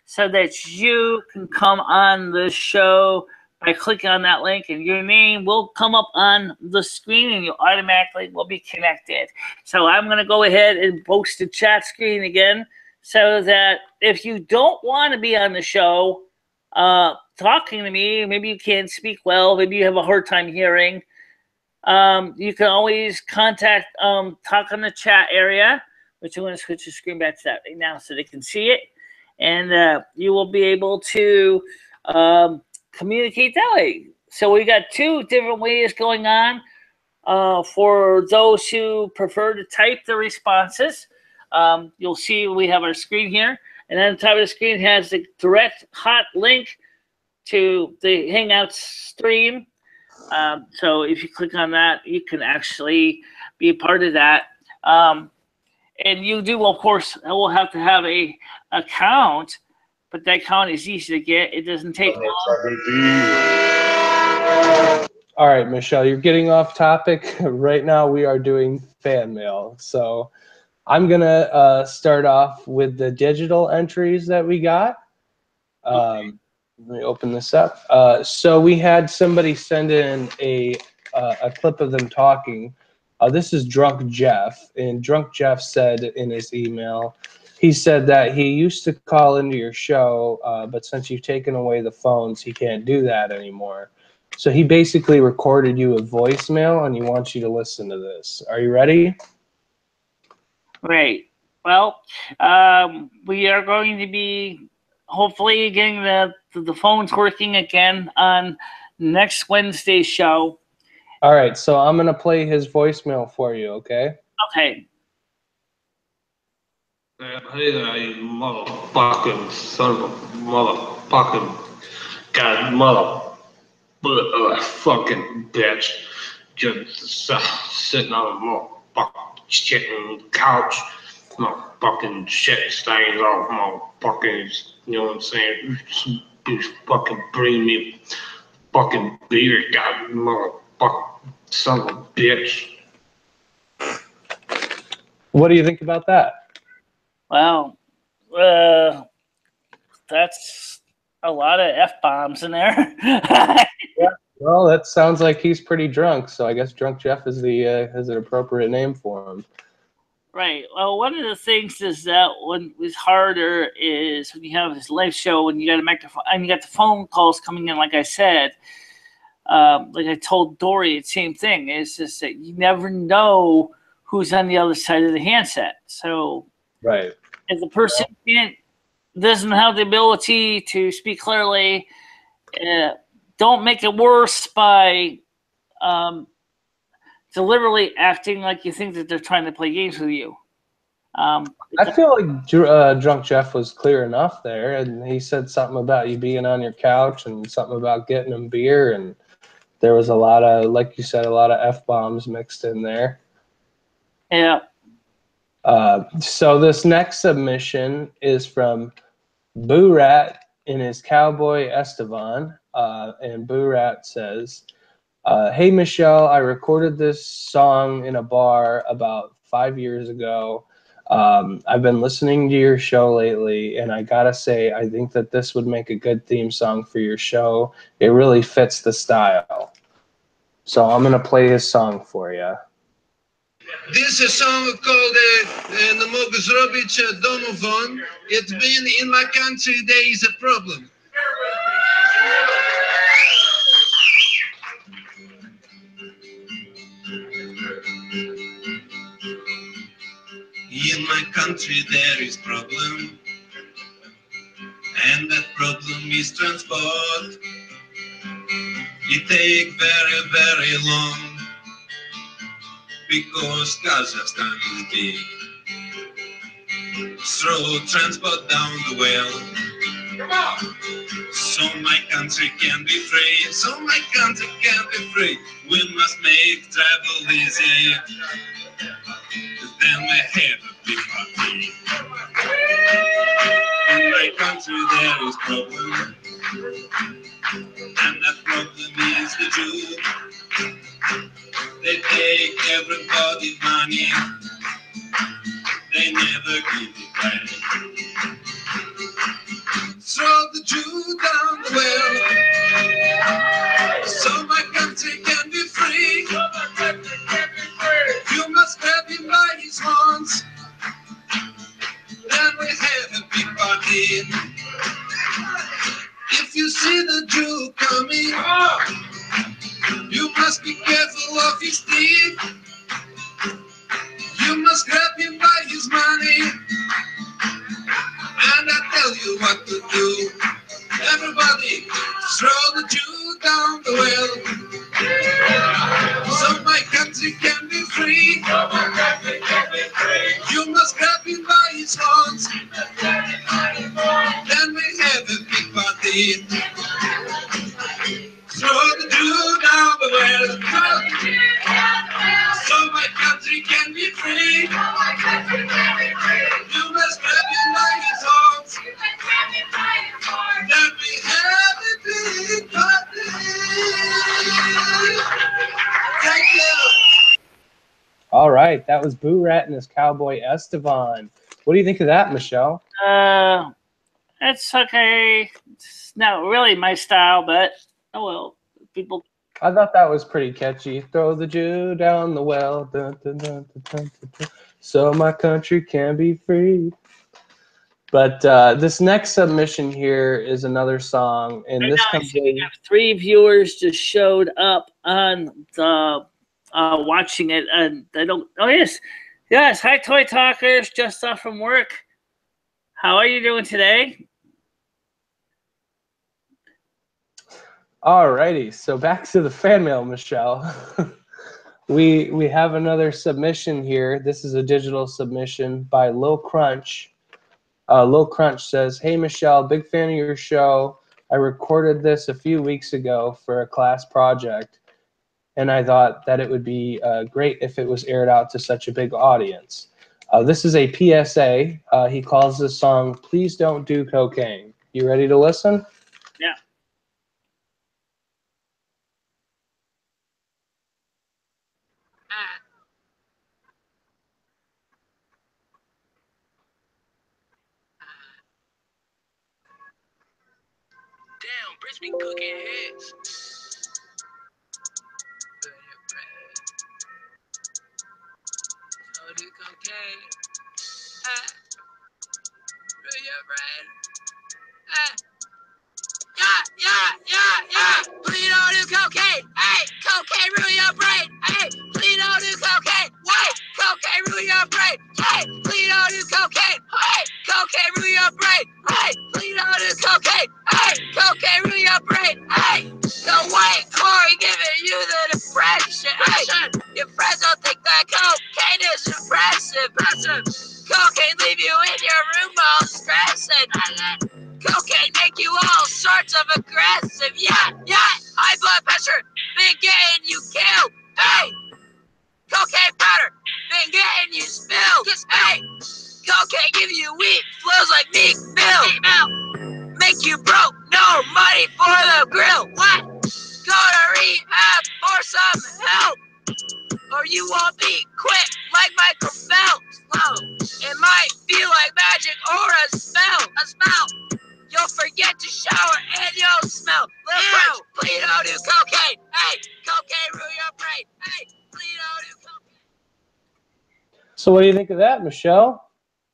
so that you can come on the show by clicking on that link, and your name will come up on the screen and you automatically will be connected. So I'm going to go ahead and post the chat screen again so that if you don't want to be on the show talking to me, maybe you can't speak well, maybe you have a hard time hearing, you can always contact talk on the chat area, which I'm going to switch the screen back to that right now so they can see it, and you will be able to communicate that way. So we got two different ways going on for those who prefer to type the responses. You'll see we have our screen here, and on the top of the screen has the direct hot link to the Hangout stream. So if you click on that, you can actually be a part of that. And you do, of course, will have to have a account, but that account is easy to get. It doesn't take long. All right, Michele, you're getting off topic. Right now we are doing fan mail. So I'm going to start off with the digital entries that we got. Let me open this up. So we had somebody send in a clip of them talking. This is Drunk Jeff, and Drunk Jeff said in his email, he said that he used to call into your show, but since you've taken away the phones, he can't do that anymore. So he basically recorded you a voicemail, and he wants you to listen to this. Are you ready? Great. Well, we are going to be hopefully getting the phones working again on next Wednesday's show. All right, so I'm going to play his voicemail for you, okay? Okay. Hey there, you motherfucking son of a motherfucking fucking bitch. Just sitting on a motherfucking sitting on the couch, my fucking shit stains off my fucking, you know what I'm saying? Just fucking bring me fucking beer, god motherfucker, son of a bitch. What do you think about that? Wow. That's a lot of F-bombs in there. Yeah. Well, that sounds like he's pretty drunk, so I guess Drunk Jeff is an appropriate name for him. Right. Well, one of the things is that what is harder is when you have this live show and you got a microphone and you got the phone calls coming in. Like I said, like I told Dory, the same thing. It's just that you never know who's on the other side of the handset. So, right, if the person doesn't have the ability to speak clearly, don't make it worse by deliberately acting like you think that they're trying to play games with you. I feel like Drunk Jeff was clear enough there, and he said something about you being on your couch and something about getting him beer, and there was a lot of, like you said, a lot of F-bombs mixed in there. Yeah. So this next submission is from Boo Rat in his Cowboy Estevan, and Boo Rat says, hey, Michelle, I recorded this song in a bar about 5 years ago. I've been listening to your show lately, and I gotta say, I think that this would make a good theme song for your show. It really fits the style. So I'm gonna play his song for you. This is a song called "Nie mogę zrobić domu won." It's been in my country, there is a problem. In my country there is problem, and that problem is transport. It take very, very long, because Kazakhstan is big. Throw transport down the well, so my country can be free, so my country can be free. We must make travel easy, then we have a big party. In my country there is problem, and that problem is the Jew. They take everybody's money, they never give it back. Throw the Jew down the well, so my country can be free. You must grab him by his horns, then we have a big party. If you see the Jew coming, you must be careful of his teeth. You must grab him by his money, and I tell you what to do. Everybody, throw the Jew down the well, so my country can be free. You must grab him by his horns, then we have a big party. Throw the Jew down the well, so my country can be free. You must grab him by his horns, then we have a big party. Thank you. All right, that was Boo Rat and his Cowboy Estevan. What do you think of that, Michelle? It's okay. It's not really my style, but oh well. People. I thought that was pretty catchy. Throw the Jew down the well, dun, dun, dun, dun, dun, dun, so my country can be free. But this next submission here is another song, and this comes in. 3 viewers just showed up on the watching it, and they don't. Oh yes, hi Toy Talkers, just off from work. How are you doing today? Alrighty, so back to the fan mail, Michelle. we have another submission here. This is a digital submission by Lil Crunch. Lil Crunch says, hey Michelle, big fan of your show. I recorded this a few weeks ago for a class project. and I thought that it would be great if it was aired out to such a big audience. This is a PSA. He calls this song "Please Don't Do Cocaine." You ready to listen? Yeah. Damn, bitch be cooking heads. Oh, do cocaine. Really your brain. Yeah. Please don't do cocaine. Hey, cocaine ruin your brain. Hey, please don't do cocaine. Wait, cocaine ruin your brain. Hey, please don't do cocaine. Hey, cocaine ruin your brain. Hey, please don't do cocaine. Hey, cocaine ruin your brain. Hey, the white Corey giving you the depression. Hey, your friends don't think that cocaine is impressive. Cocaine leave you in your room all stressing. Cocaine make you all sorts of aggressive. Yeah. High blood pressure, been getting you killed. Hey, cocaine powder, been getting you spilled. Hey, cocaine give you weak flows like Meek Mill. Make you broke, no money for the grill. What? Go to rehab for some help, or you won't be quick like Michael Phelps. It might feel like magic or a spell. You'll forget to shower and you'll smell. Little Crunch, please don't do cocaine. Hey, cocaine ruin your brain. Hey, please don't do cocaine. So what do you think of that, Michelle?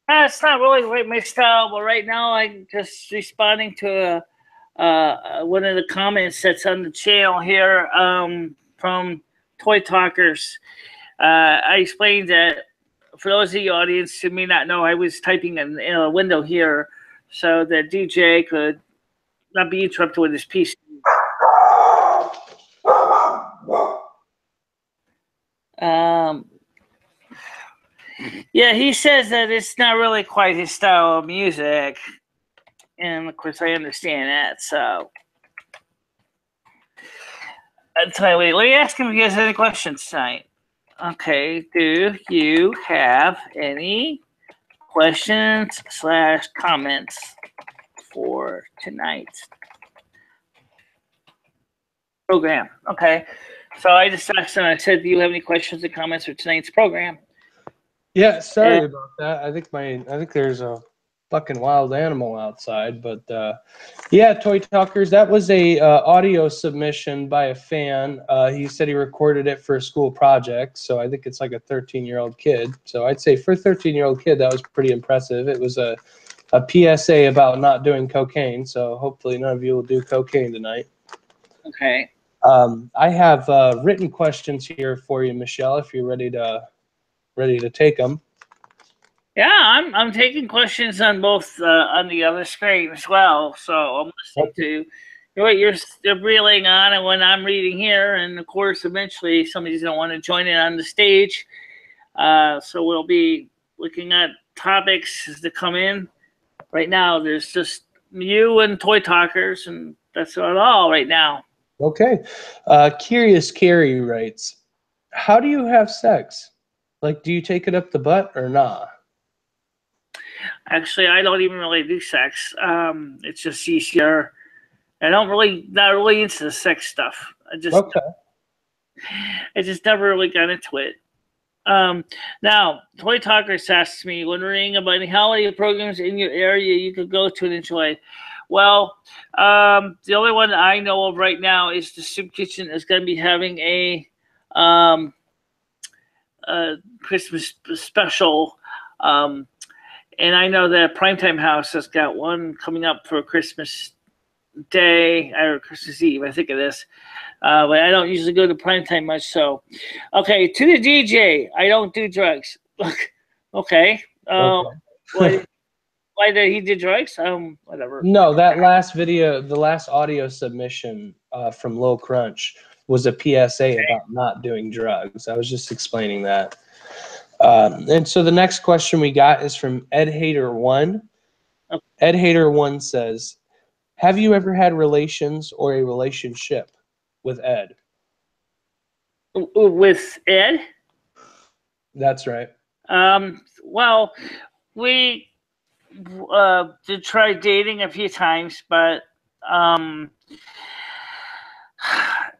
It's not really my style, but right now I'm just responding to one of the comments that's on the channel here from Toy Talkers. I explained that for those of the audience who may not know, I was typing in a window here so that DJ could not be interrupted with his PC. Yeah, he says that it's not really quite his style of music, and of course I understand that. So, wait, let me ask him if he has any questions tonight. Okay, do you have any questions / comments for tonight's program? Okay, so I just asked him, I said, do you have any questions or comments for tonight's program? Yeah, sorry about that. I think there's a fucking wild animal outside, but yeah, Toy Talkers, that was a audio submission by a fan. He said he recorded it for a school project, so I think it's like a 13-year-old kid. So I'd say for a 13-year-old kid, that was pretty impressive. It was a PSA about not doing cocaine, so hopefully none of you will do cocaine tonight. Okay. I have written questions here for you, Michelle, if you're ready to take them. Yeah, I'm taking questions on both on the other screen as well. So I'm listening to what you're reeling on and what I'm reading here, and of course, eventually somebody's gonna want to join in on the stage. So we'll be looking at topics as they come in. Right now, there's just you and Toy Talkers, and that's all right now. Okay. Curious Carrie writes, how do you have sex? Like, do you take it up the butt or not? Actually, I don't even really do sex. It's just easier. Not really into the sex stuff. I just never really got into it. Now, Toy Talkers asks me, wondering about any holiday programs in your area you could go to and enjoy. Well, the only one I know of right now is the Soup Kitchen is going to be having a Christmas special. And I know that Primetime House has got one coming up for Christmas Day or Christmas Eve, I think it is. But I don't usually go to Primetime much. So, okay, to the DJ, I don't do drugs. Okay. Why did he do drugs? Whatever. No, that last video, the last audio submission from Lil Crunch was a PSA about not doing drugs. I was just explaining that. And so the next question we got is from Ed Hater 1. Okay. Ed Hater 1 says, have you ever had relations or a relationship with Ed? With Ed? That's right. Well, we did try dating a few times, but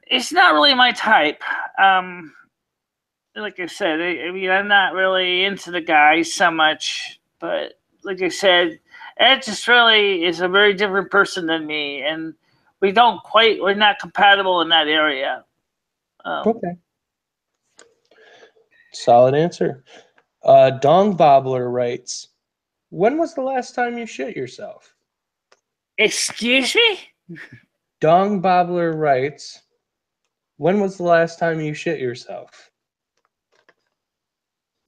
it's not really my type. Like I said, I mean, I'm not really into the guys so much, but like I said, Ed just really is a very different person than me, and we're not compatible in that area. Okay. Solid answer. Dong Bobbler writes, when was the last time you shit yourself? Excuse me? Dong Bobbler writes, when was the last time you shit yourself?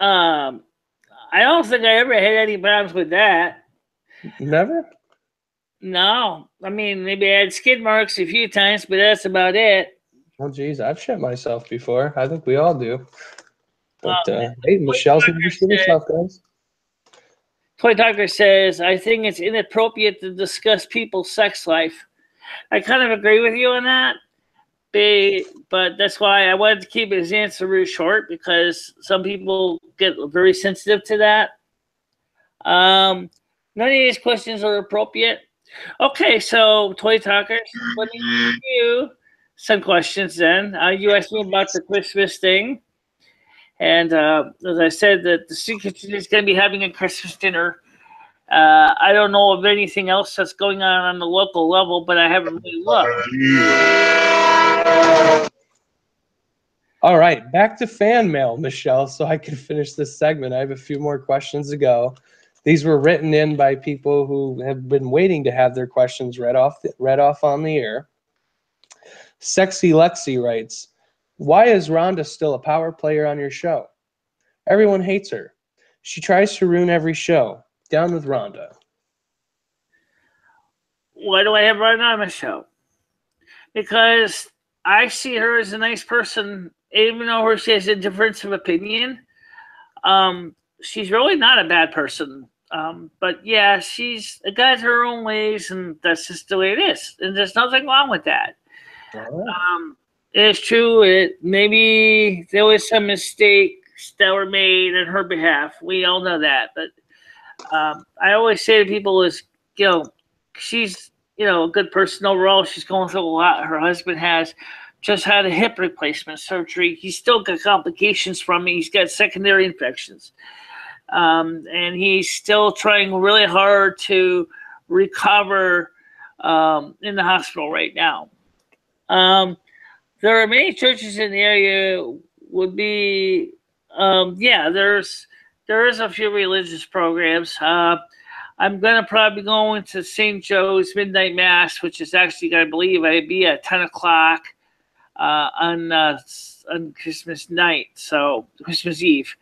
I don't think I ever had any problems with that. Never? No. I mean, maybe I had skid marks a few times, but that's about it. Oh, geez, I've shit myself before. I think we all do. But, hey, Michelle's never shit herself, guys. Toy Talker says, I think it's inappropriate to discuss people's sex life. I kind of agree with you on that. But that's why I wanted to keep his answer really short, because some people get very sensitive to that. None of these questions are appropriate. Okay, so Toy Talkers, let me ask you some questions then. You asked me about the Christmas thing. And as I said, that the Secret is going to be having a Christmas dinner. I don't know of anything else that's going on the local level, but I haven't really looked. All right, back to fan mail, Michelle, so I can finish this segment. I have a few more questions to go. These were written in by people who have been waiting to have their questions read off on the air. Sexy Lexi writes, why is Rhonda still a power player on your show? Everyone hates her. She tries to ruin every show. Down with Rhonda. Why do I have Rhonda on my show? Because I see her as a nice person, even though she has a difference of opinion. She's really not a bad person. But yeah, she's got her own ways, and that's just the way it is. And there's nothing wrong with that. It's true. Maybe there was some mistakes that were made on her behalf. We all know that. But I always say to people is, she's, a good person overall. She's going through a lot. Her husband has just had a hip replacement surgery. He's still got complications from it. He's got secondary infections. And he's still trying really hard to recover in the hospital right now. There are many churches in the area would be, there is a few religious programs. I'm going to probably go into St. Joe's Midnight Mass, which is actually, I believe, I'd be at 10 o'clock on Christmas night, so Christmas Eve,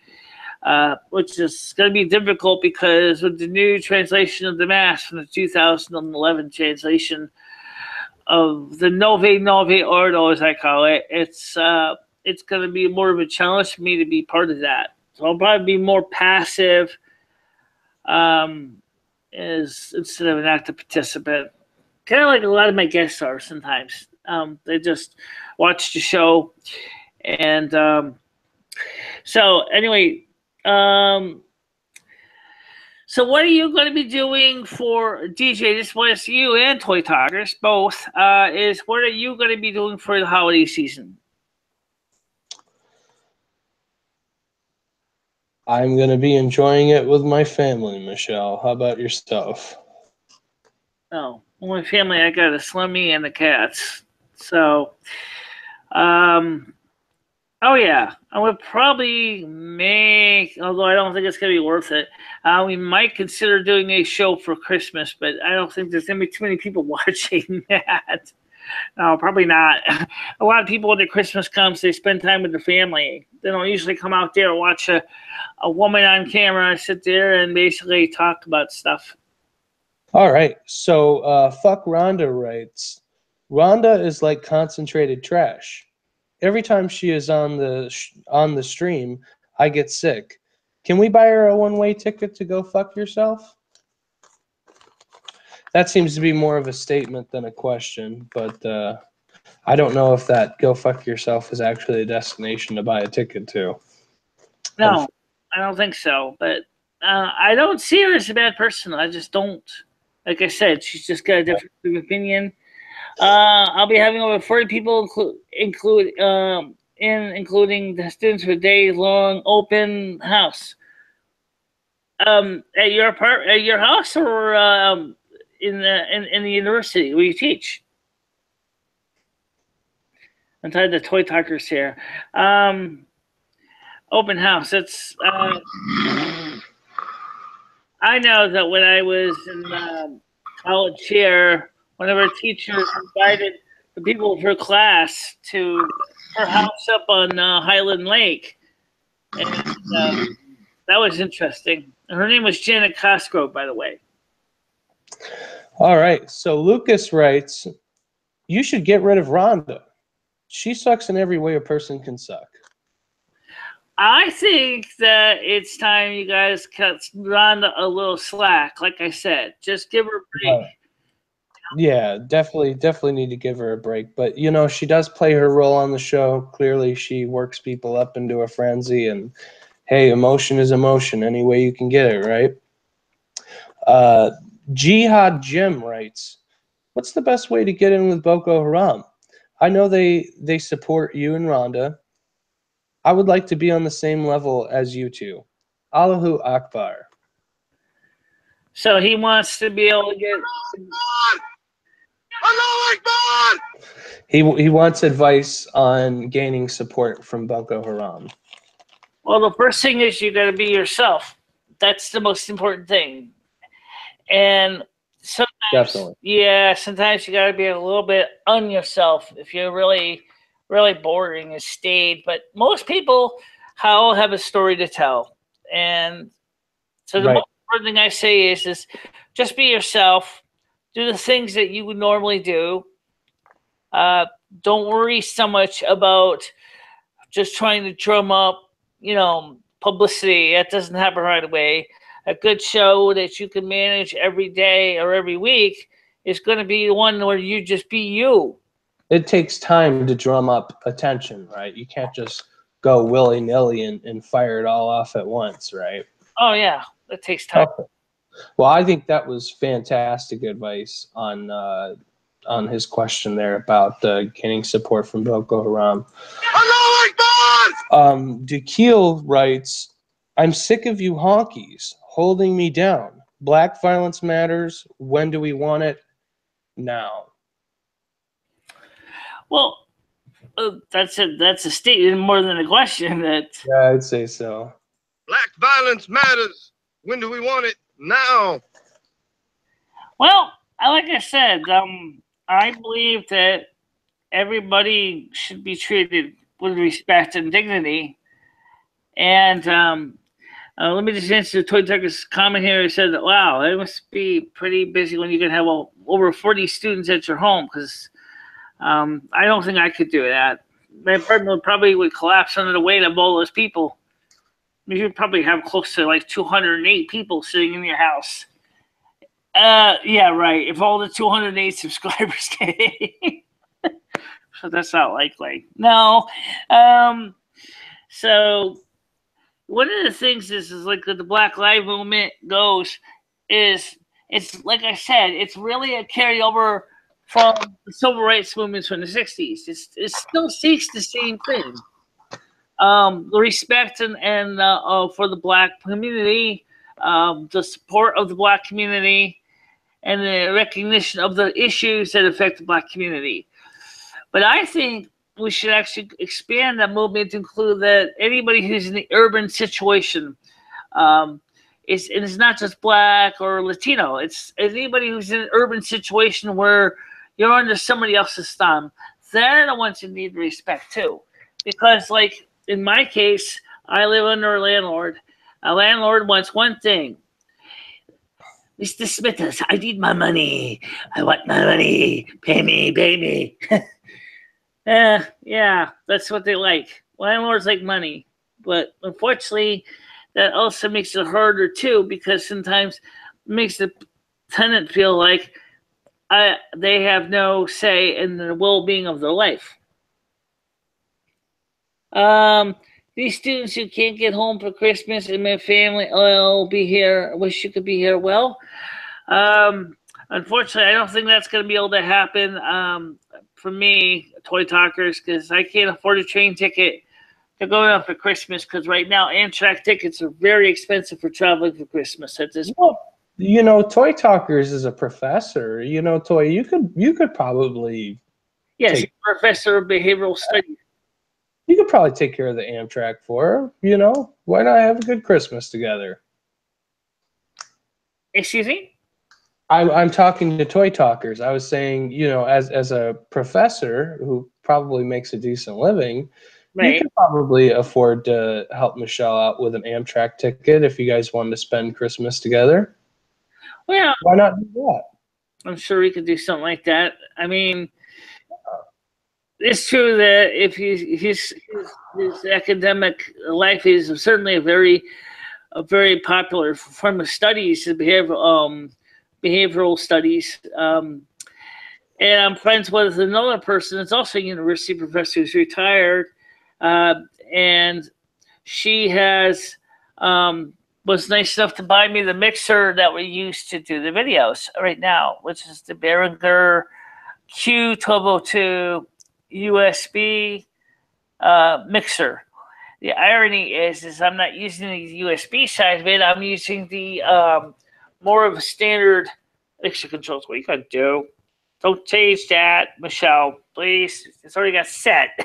which is going to be difficult because with the new translation of the Mass from the 2011 translation of the Nove Ordo, as I call it, it's going to be more of a challenge for me to be part of that. So I'll probably be more passive instead of an active participant. Kind of like a lot of my guests are sometimes. They just watch the show. And so anyway, so what are you going to be doing for DJ? This was you and Toy Talkers, both, is what are you going to be doing for the holiday season? I'm going to be enjoying it with my family, Michelle. How about yourself? Oh, well, my family, I got a Slimmy and the cats. So, oh yeah, I would probably make, although I don't think it's going to be worth it, we might consider doing a show for Christmas, but I don't think there's going to be too many people watching that. No, probably not. A lot of people, when their Christmas comes, they spend time with their family. They don't usually come out there and watch a woman on camera sit there and basically talk about stuff. All right. So Fuck Rhonda writes, Rhonda is like concentrated trash. Every time she is on the stream, I get sick. Can we buy her a one-way ticket to go fuck yourself? That seems to be more of a statement than a question, but I don't know if that Go Fuck Yourself is actually a destination to buy a ticket to. No, I don't think so. But I don't see her as a bad person. I just don't. Like I said, she's just got a different opinion. I'll be having over 40 people, including the students for a day-long open house. At your house, or in the university where you teach. I'm tired of the toy talkers here. Open house. It's I know that when I was in college here, one of our teachers invited the people of her class to her house up on Highland Lake, and that was interesting. Her name was Janet Cosgrove, by the way. All right. So Lucas writes, you should get rid of Rhonda. She sucks in every way a person can suck. I think that it's time you guys cut Rhonda a little slack. Like I said, just give her a break. Yeah, definitely need to give her a break. But, you know, she does play her role on the show. Clearly, she works people up into a frenzy. And, hey, emotion is emotion any way you can get it, right? Jihad Jim writes, what's the best way to get in with Boko Haram? I know they support you and Rhonda. I would like to be on the same level as you two. Allahu Akbar. So he wants to be able to get... Allahu Akbar! He wants advice on gaining support from Boko Haram. Well, the first thing is you got to be yourself. That's the most important thing. And sometimes, sometimes you got to be a little bit on yourself if you're really, really boring and staid. But most people all have a story to tell. And so the most important thing I say is just be yourself. Do the things that you would normally do. Don't worry so much about just trying to drum up, publicity. That doesn't happen right away. A good show that you can manage every day or every week is going to be the one where you just be you. It takes time to drum up attention, right? You can't just go willy-nilly and fire it all off at once, right? Oh, yeah. It takes time. Okay. Well, I think that was fantastic advice on his question there about getting support from Boko Haram. Allahu Akbar! Dekeel writes, I'm sick of you honkies holding me down. Black violence matters. When do we want it? Now. Well, that's a statement more than a question. Yeah, I'd say so. Black violence matters. When do we want it? Now. Well, like I said, I believe that everybody should be treated with respect and dignity. And let me just answer the Toy Tucker's comment here. He said, wow, it must be pretty busy when you can have over 40 students at your home, because I don't think I could do that. My apartment probably would collapse under the weight of all those people. You probably have close to like 208 people sitting in your house. Yeah, right. If all the 208 subscribers came. So that's not likely. No. So one of the things is like the Black Lives Movement goes is, it's like I said, it's really a carryover from the civil rights movements from the 60s. It still seeks the same thing. The respect and for the Black community, the support of the Black community, and the recognition of the issues that affect the Black community. But I think we should actually expand that movement to include that anybody who's in the urban situation, it's not just Black or Latino. It's anybody who's in an urban situation where you're under somebody else's thumb. They're the ones who need respect too. Because like in my case, I live under a landlord. A landlord wants one thing. Mr. Smithers, I need my money. I want my money. Pay me, pay me. Yeah, that's what they like. Landlords like money. But unfortunately, that also makes it harder too, because sometimes it makes the tenant feel like they have no say in the well-being of their life. These students who can't get home for Christmas and my family, I'll be here. I wish you could be here. Well, unfortunately, I don't think that's going to be able to happen for me, Toy Talkers, because I can't afford a train ticket to go out for Christmas, because right now Amtrak tickets are very expensive for traveling for Christmas at this point. You know, Toy Talkers is a professor. You know, Toy, you could probably professor of behavioral studies. You could probably take care of the Amtrak for her. You know, why not have a good Christmas together? Excuse me? I'm talking to Toy Talkers. I was saying, you know, as a professor who probably makes a decent living, you could probably afford to help Michelle out with an Amtrak ticket if you guys wanted to spend Christmas together. Well, why not do that? I'm sure we could do something like that. I mean, it's true that if his academic life is certainly a very popular form of studies, behavioral studies. And I'm friends with another person that's also a university professor who's retired, and she was nice enough to buy me the mixer that we use to do the videos right now, which is the Behringer Q1202 USB mixer. The irony is I'm not using the USB side of it. I'm using the more of a standard mixer controls. What are you gonna do? Don't change that, Michelle, please. It's already got set.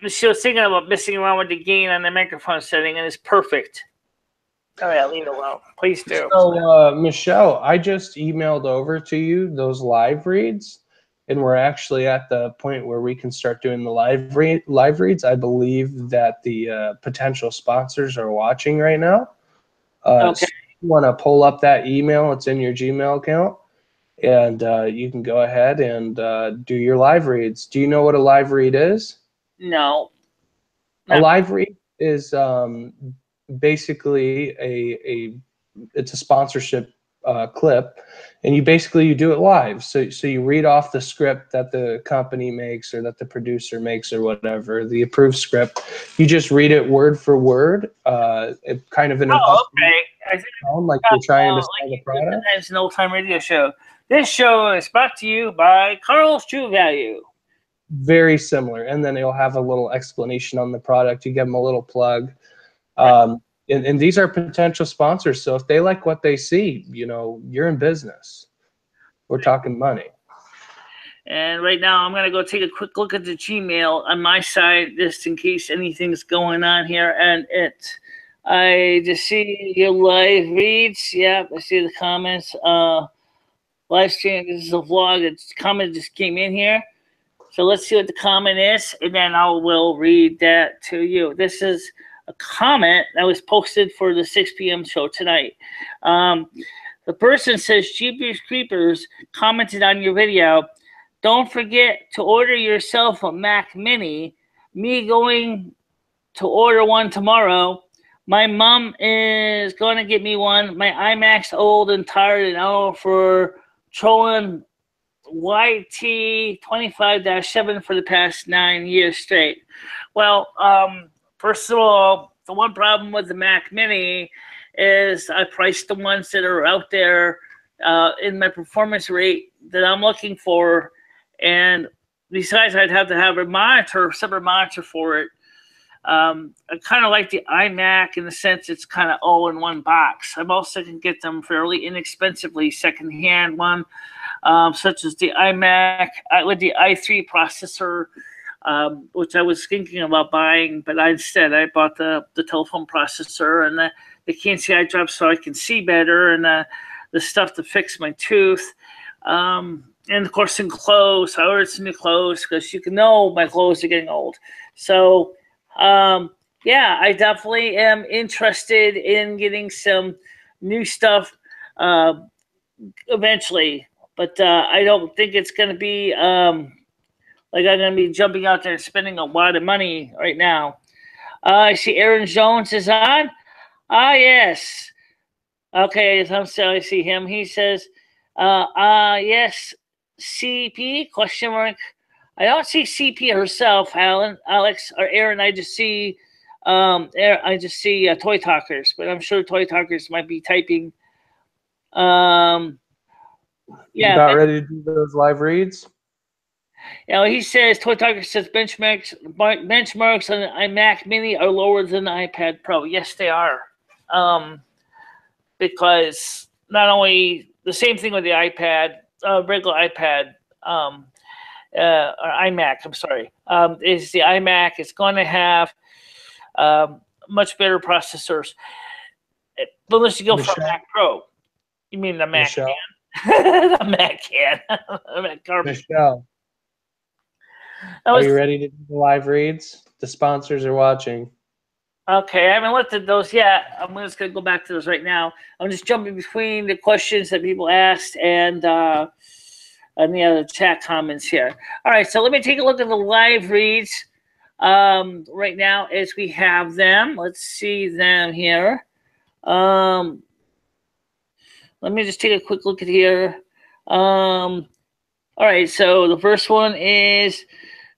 She was thinking about messing around with the gain on the microphone setting, and it's perfect. All right, I'll leave it alone. Please do. So, Michelle, I just emailed over to you those live reads, and we're actually at the point where we can start doing the live reads. I believe that the potential sponsors are watching right now. Okay. So you want to pull up that email? It's in your Gmail account, and you can go ahead and do your live reads. Do you know what a live read is? No. A live read is basically it's a sponsorship clip, and you do it live. So you read off the script that the company makes or that the producer makes or whatever, the approved script. You just read it word for word, it kind of in an tone, like you're trying to sell the product. It's an old-time radio show. This show is brought to you by Carl's True Value. Very similar, and then it'll have a little explanation on the product. You give them a little plug. And these are potential sponsors, so if they like what they see, you know, you're in business. We're talking money. And right now, I'm going to go take a quick look at the Gmail on my side, just in case anything's going on here. And I just see your live reads. Yep, I see the comments. Live stream, this is a vlog. It's comment just came in here. So let's see what the comment is, and then I will read that to you. This is a comment that was posted for the 6 p.m. show tonight. The person says, Jeepers Creepers commented on your video. Don't forget to order yourself a Mac Mini. Me going to order one tomorrow. My mom is going to get me one. My iMac's old and tired and out for trolling YT25-7 for the past 9 years straight. Well, first of all, the one problem with the Mac Mini is I priced the ones that are out there in my performance rate that I'm looking for, and besides, I'd have to have a separate monitor for it. I kind of like the iMac in the sense it's kind of all in one box. I'm also can get them fairly inexpensively secondhand one. Such as the iMac with the i3 processor, which I was thinking about buying, but instead I bought the telephone processor and the can't-see eye drops so I can see better, and the stuff to fix my tooth, and of course some clothes. I ordered some new clothes because you can know my clothes are getting old. So yeah, I definitely am interested in getting some new stuff eventually. But I don't think it's going to be like I'm going to be jumping out there and spending a lot of money right now. I see Aaron Jones is on. Ah, yes. Okay, so I see him. He says, Yes, CP, question mark. I don't see CP herself, Alex, or Aaron. I just see Toy Talkers, but I'm sure Toy Talkers might be typing. Yeah. You about ready to do those live reads? Yeah, he says, Toy Talker says benchmarks on the iMac Mini are lower than the iPad Pro. Yes, they are. Because not only the same thing with the iPad, regular iPad, or iMac, I'm sorry, is the iMac. It's going to have much better processors. Unless you go for a Mac Pro. You mean the Mac can? The Mac can. Michelle, are you ready to do the live reads? The sponsors are watching. Okay, I haven't looked at those yet. I'm just going to go back to those right now. I'm just jumping between the questions that people asked and the other chat comments here. All right, so let me take a look at the live reads right now as we have them. Let's see them here. Let me just take a quick look at here. All right, so the first one is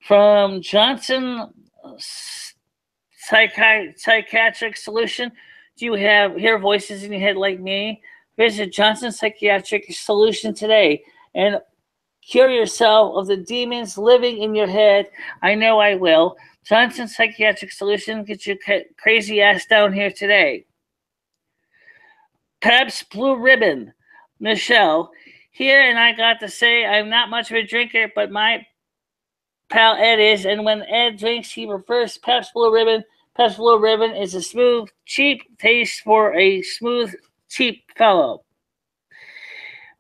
from Johnson Psychiatric Solution. Do you hear voices in your head like me? Visit Johnson Psychiatric Solution today and cure yourself of the demons living in your head. I know I will. Johnson Psychiatric Solution, get your crazy ass down here today. Pabst Blue Ribbon. Michelle, here, and I got to say I'm not much of a drinker, but my pal Ed is, and when Ed drinks, he prefers Pabst Blue Ribbon. Pabst Blue Ribbon is a smooth, cheap taste for a smooth, cheap fellow.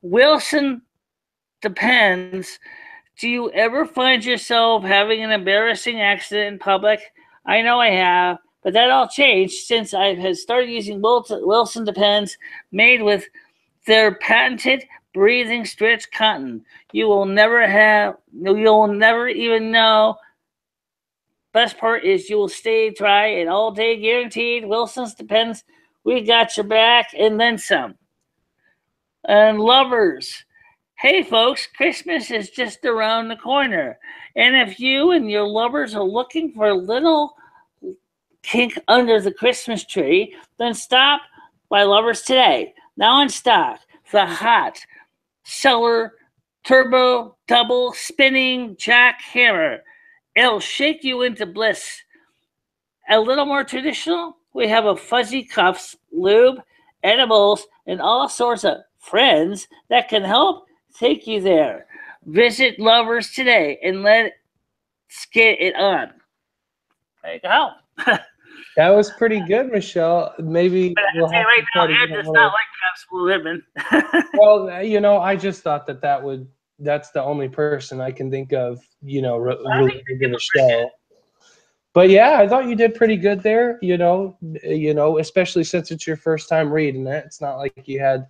Wilson depends. Do you ever find yourself having an embarrassing accident in public? I know I have, but that all changed since I have started using Wilson Depends, made with their patented breathing stretch cotton. You'll never even know. Best part is you will stay dry and all day guaranteed. Wilson's Depends. We got your back and then some. And lovers. Hey folks, Christmas is just around the corner. And if you and your lovers are looking for a little kink under the Christmas tree, then stop by Lovers today. Now in stock, the hot seller turbo double spinning jackhammer. It'll shake you into bliss. A little more traditional, we have a fuzzy cuffs, lube, edibles, and all sorts of friends that can help take you there. Visit Lovers today and let's get it on. There you go. That was pretty good, Michelle. Maybe we'll have right to now, try to Ed get does more. not like Pabst Blue Ribbon. Well, I just thought that's the only person I can think of, related to the show. But yeah, I thought you did pretty good there, especially since it's your first time reading it. It's not like you had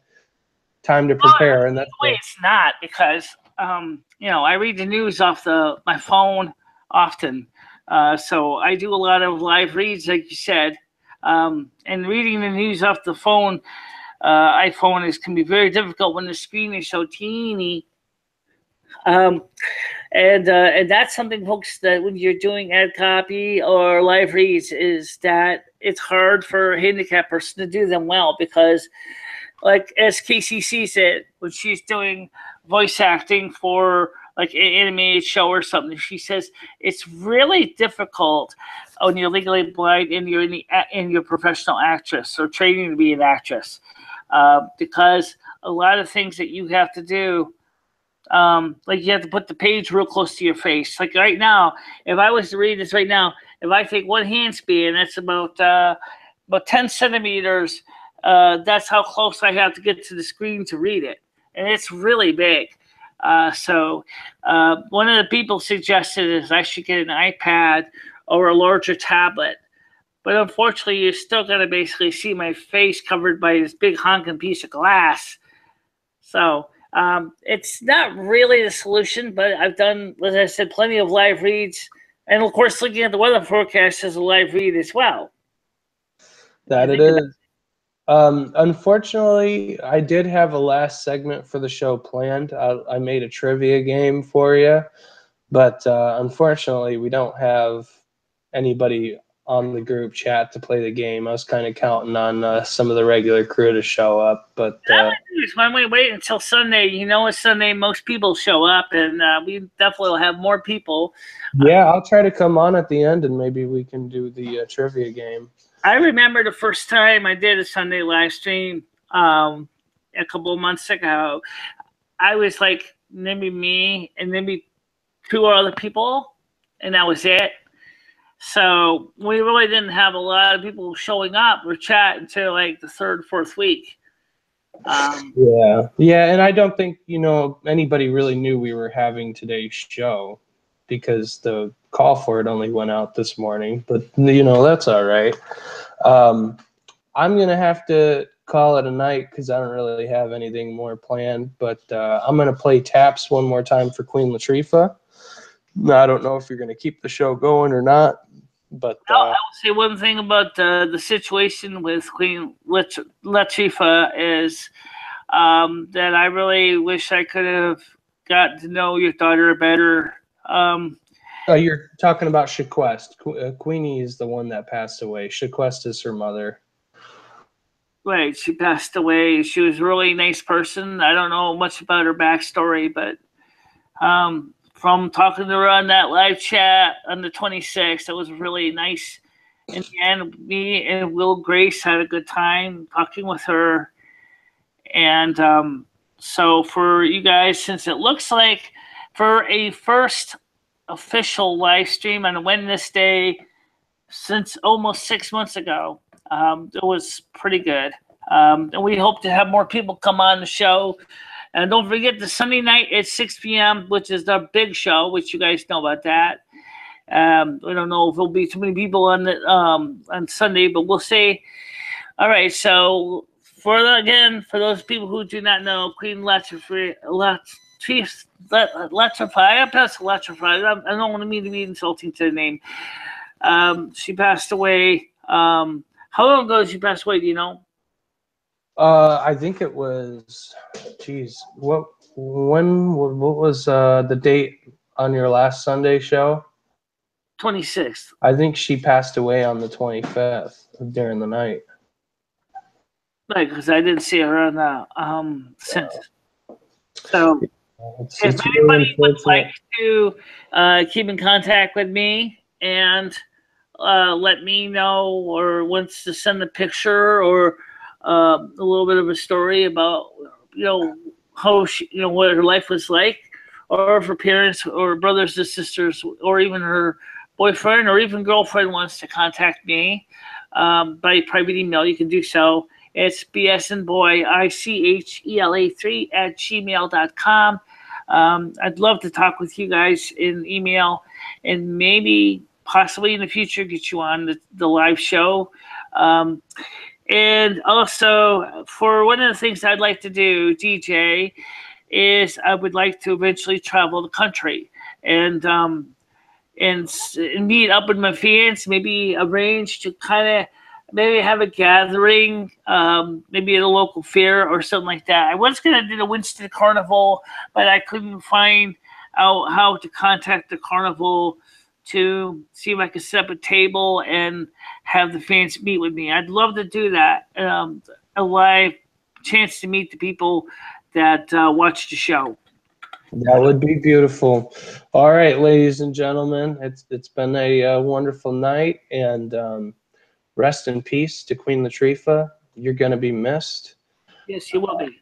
time to prepare. And that's it's not because, I read the news off my phone often. So I do a lot of live reads, like you said. And reading the news off the phone, iPhone can be very difficult when the screen is so teeny. And that's something, folks, that when you're doing ad copy or live reads, is that it's hard for a handicapped person to do them well because, like as KCC said, when she's doing voice acting for like an animated show or something, she says it's really difficult when you're legally blind and you're in your professional actress or training to be an actress, because a lot of things that you have to do, like you have to put the page real close to your face. Like right now, if I was to read this right now, if I take one hand span, that's about 10 centimeters. That's how close I have to get to the screen to read it, and it's really big. So one of the people suggested is I should get an iPad or a larger tablet. But unfortunately, you're still going to basically see my face covered by this big honking piece of glass. So it's not really the solution, but I've done, as I said, plenty of live reads. And, of course, looking at the weather forecast is a live read as well. That it is. Unfortunately, I did have a last segment for the show planned. I made a trivia game for you, but unfortunately, we don't have anybody on the group chat to play the game. I was kind of counting on some of the regular crew to show up, but Why don't we wait until Sunday? You know, it's Sunday. Most people show up, and we definitely will have more people. yeah, I'll try to come on at the end, and maybe we can do the trivia game. I remember the first time I did a Sunday live stream a couple of months ago. I was like maybe me and maybe two other people, and that was it. So we really didn't have a lot of people showing up or chat until like the third, fourth week. Yeah, and I don't think anybody really knew we were having today's show because the call for it only went out this morning. But that's all right. I'm gonna have to call it a night because I don't really have anything more planned. But I'm gonna play taps one more time for Queen Latifah. I don't know if you're gonna keep the show going or not. But I will say one thing about the situation with Queen Latifah is that I really wish I could have gotten to know your daughter better. You're talking about Shaquest. Queenie is the one that passed away. Shaquest is her mother. Right, she passed away. She was a really nice person. I don't know much about her backstory, but from talking to her on that live chat on the 26th, it was really nice. In the end, me and Will Grace had a good time talking with her. And so for you guys, since it looks like for a first official live stream on Wednesday since almost 6 months ago, it was pretty good. And we hope to have more people come on the show. And don't forget the Sunday night at 6 p.m., which is the big show, which you guys know about that. We don't know if there'll be too many people on Sunday, but we'll see. All right, so for those people who do not know, Queen Latifah, I pass Latifah. I don't want to mean to be insulting to the name. She passed away. How long ago did she pass away? Do you know? I think it was. What was the date on your last Sunday show? 26th. I think she passed away on the 25th during the night. Right, because I didn't see her on the since. So, if anybody would like to keep in contact with me and let me know, or wants to send a picture or a little bit of a story about how she, what her life was like, or if her parents or brothers and sisters, or even her boyfriend or even girlfriend wants to contact me by private email, you can do so. It's bsnboyichela3@gmail.com. I'd love to talk with you guys in email and maybe possibly in the future get you on the live show. And also, for one of the things I'd like to do, DJ, is I would like to eventually travel the country and meet up with my fans, maybe arrange to kind of maybe have a gathering, maybe at a local fair or something like that. I was going to do the Winston Carnival, but I couldn't find out how to contact the carnival to see if I could set up a table and have the fans meet with me. I'd love to do that, a live chance to meet the people that watch the show. That would be beautiful. All right, ladies and gentlemen, it's been a wonderful night, and rest in peace to Queen Latifah. You're going to be missed. Yes, you will be.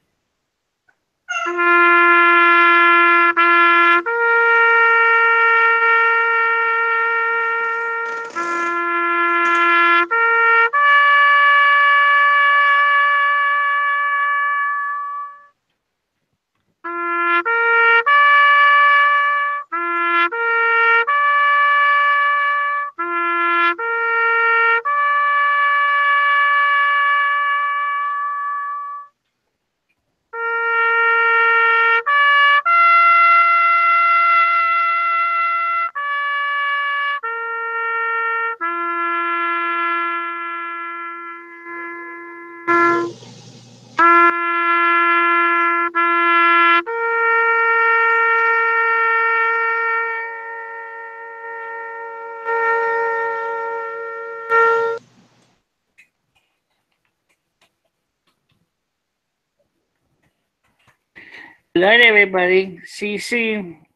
Good night, everybody. See you soon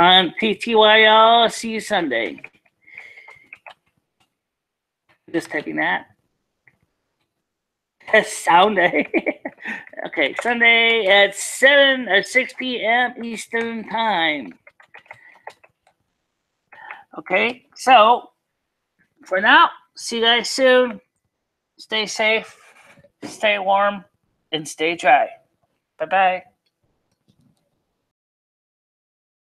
on PTYL. See you Sunday. Just typing that. Sunday. Okay, Sunday at 7 or 6 p.m. Eastern Time. Okay, so for now, see you guys soon. Stay safe, stay warm, and stay dry. Bye-bye.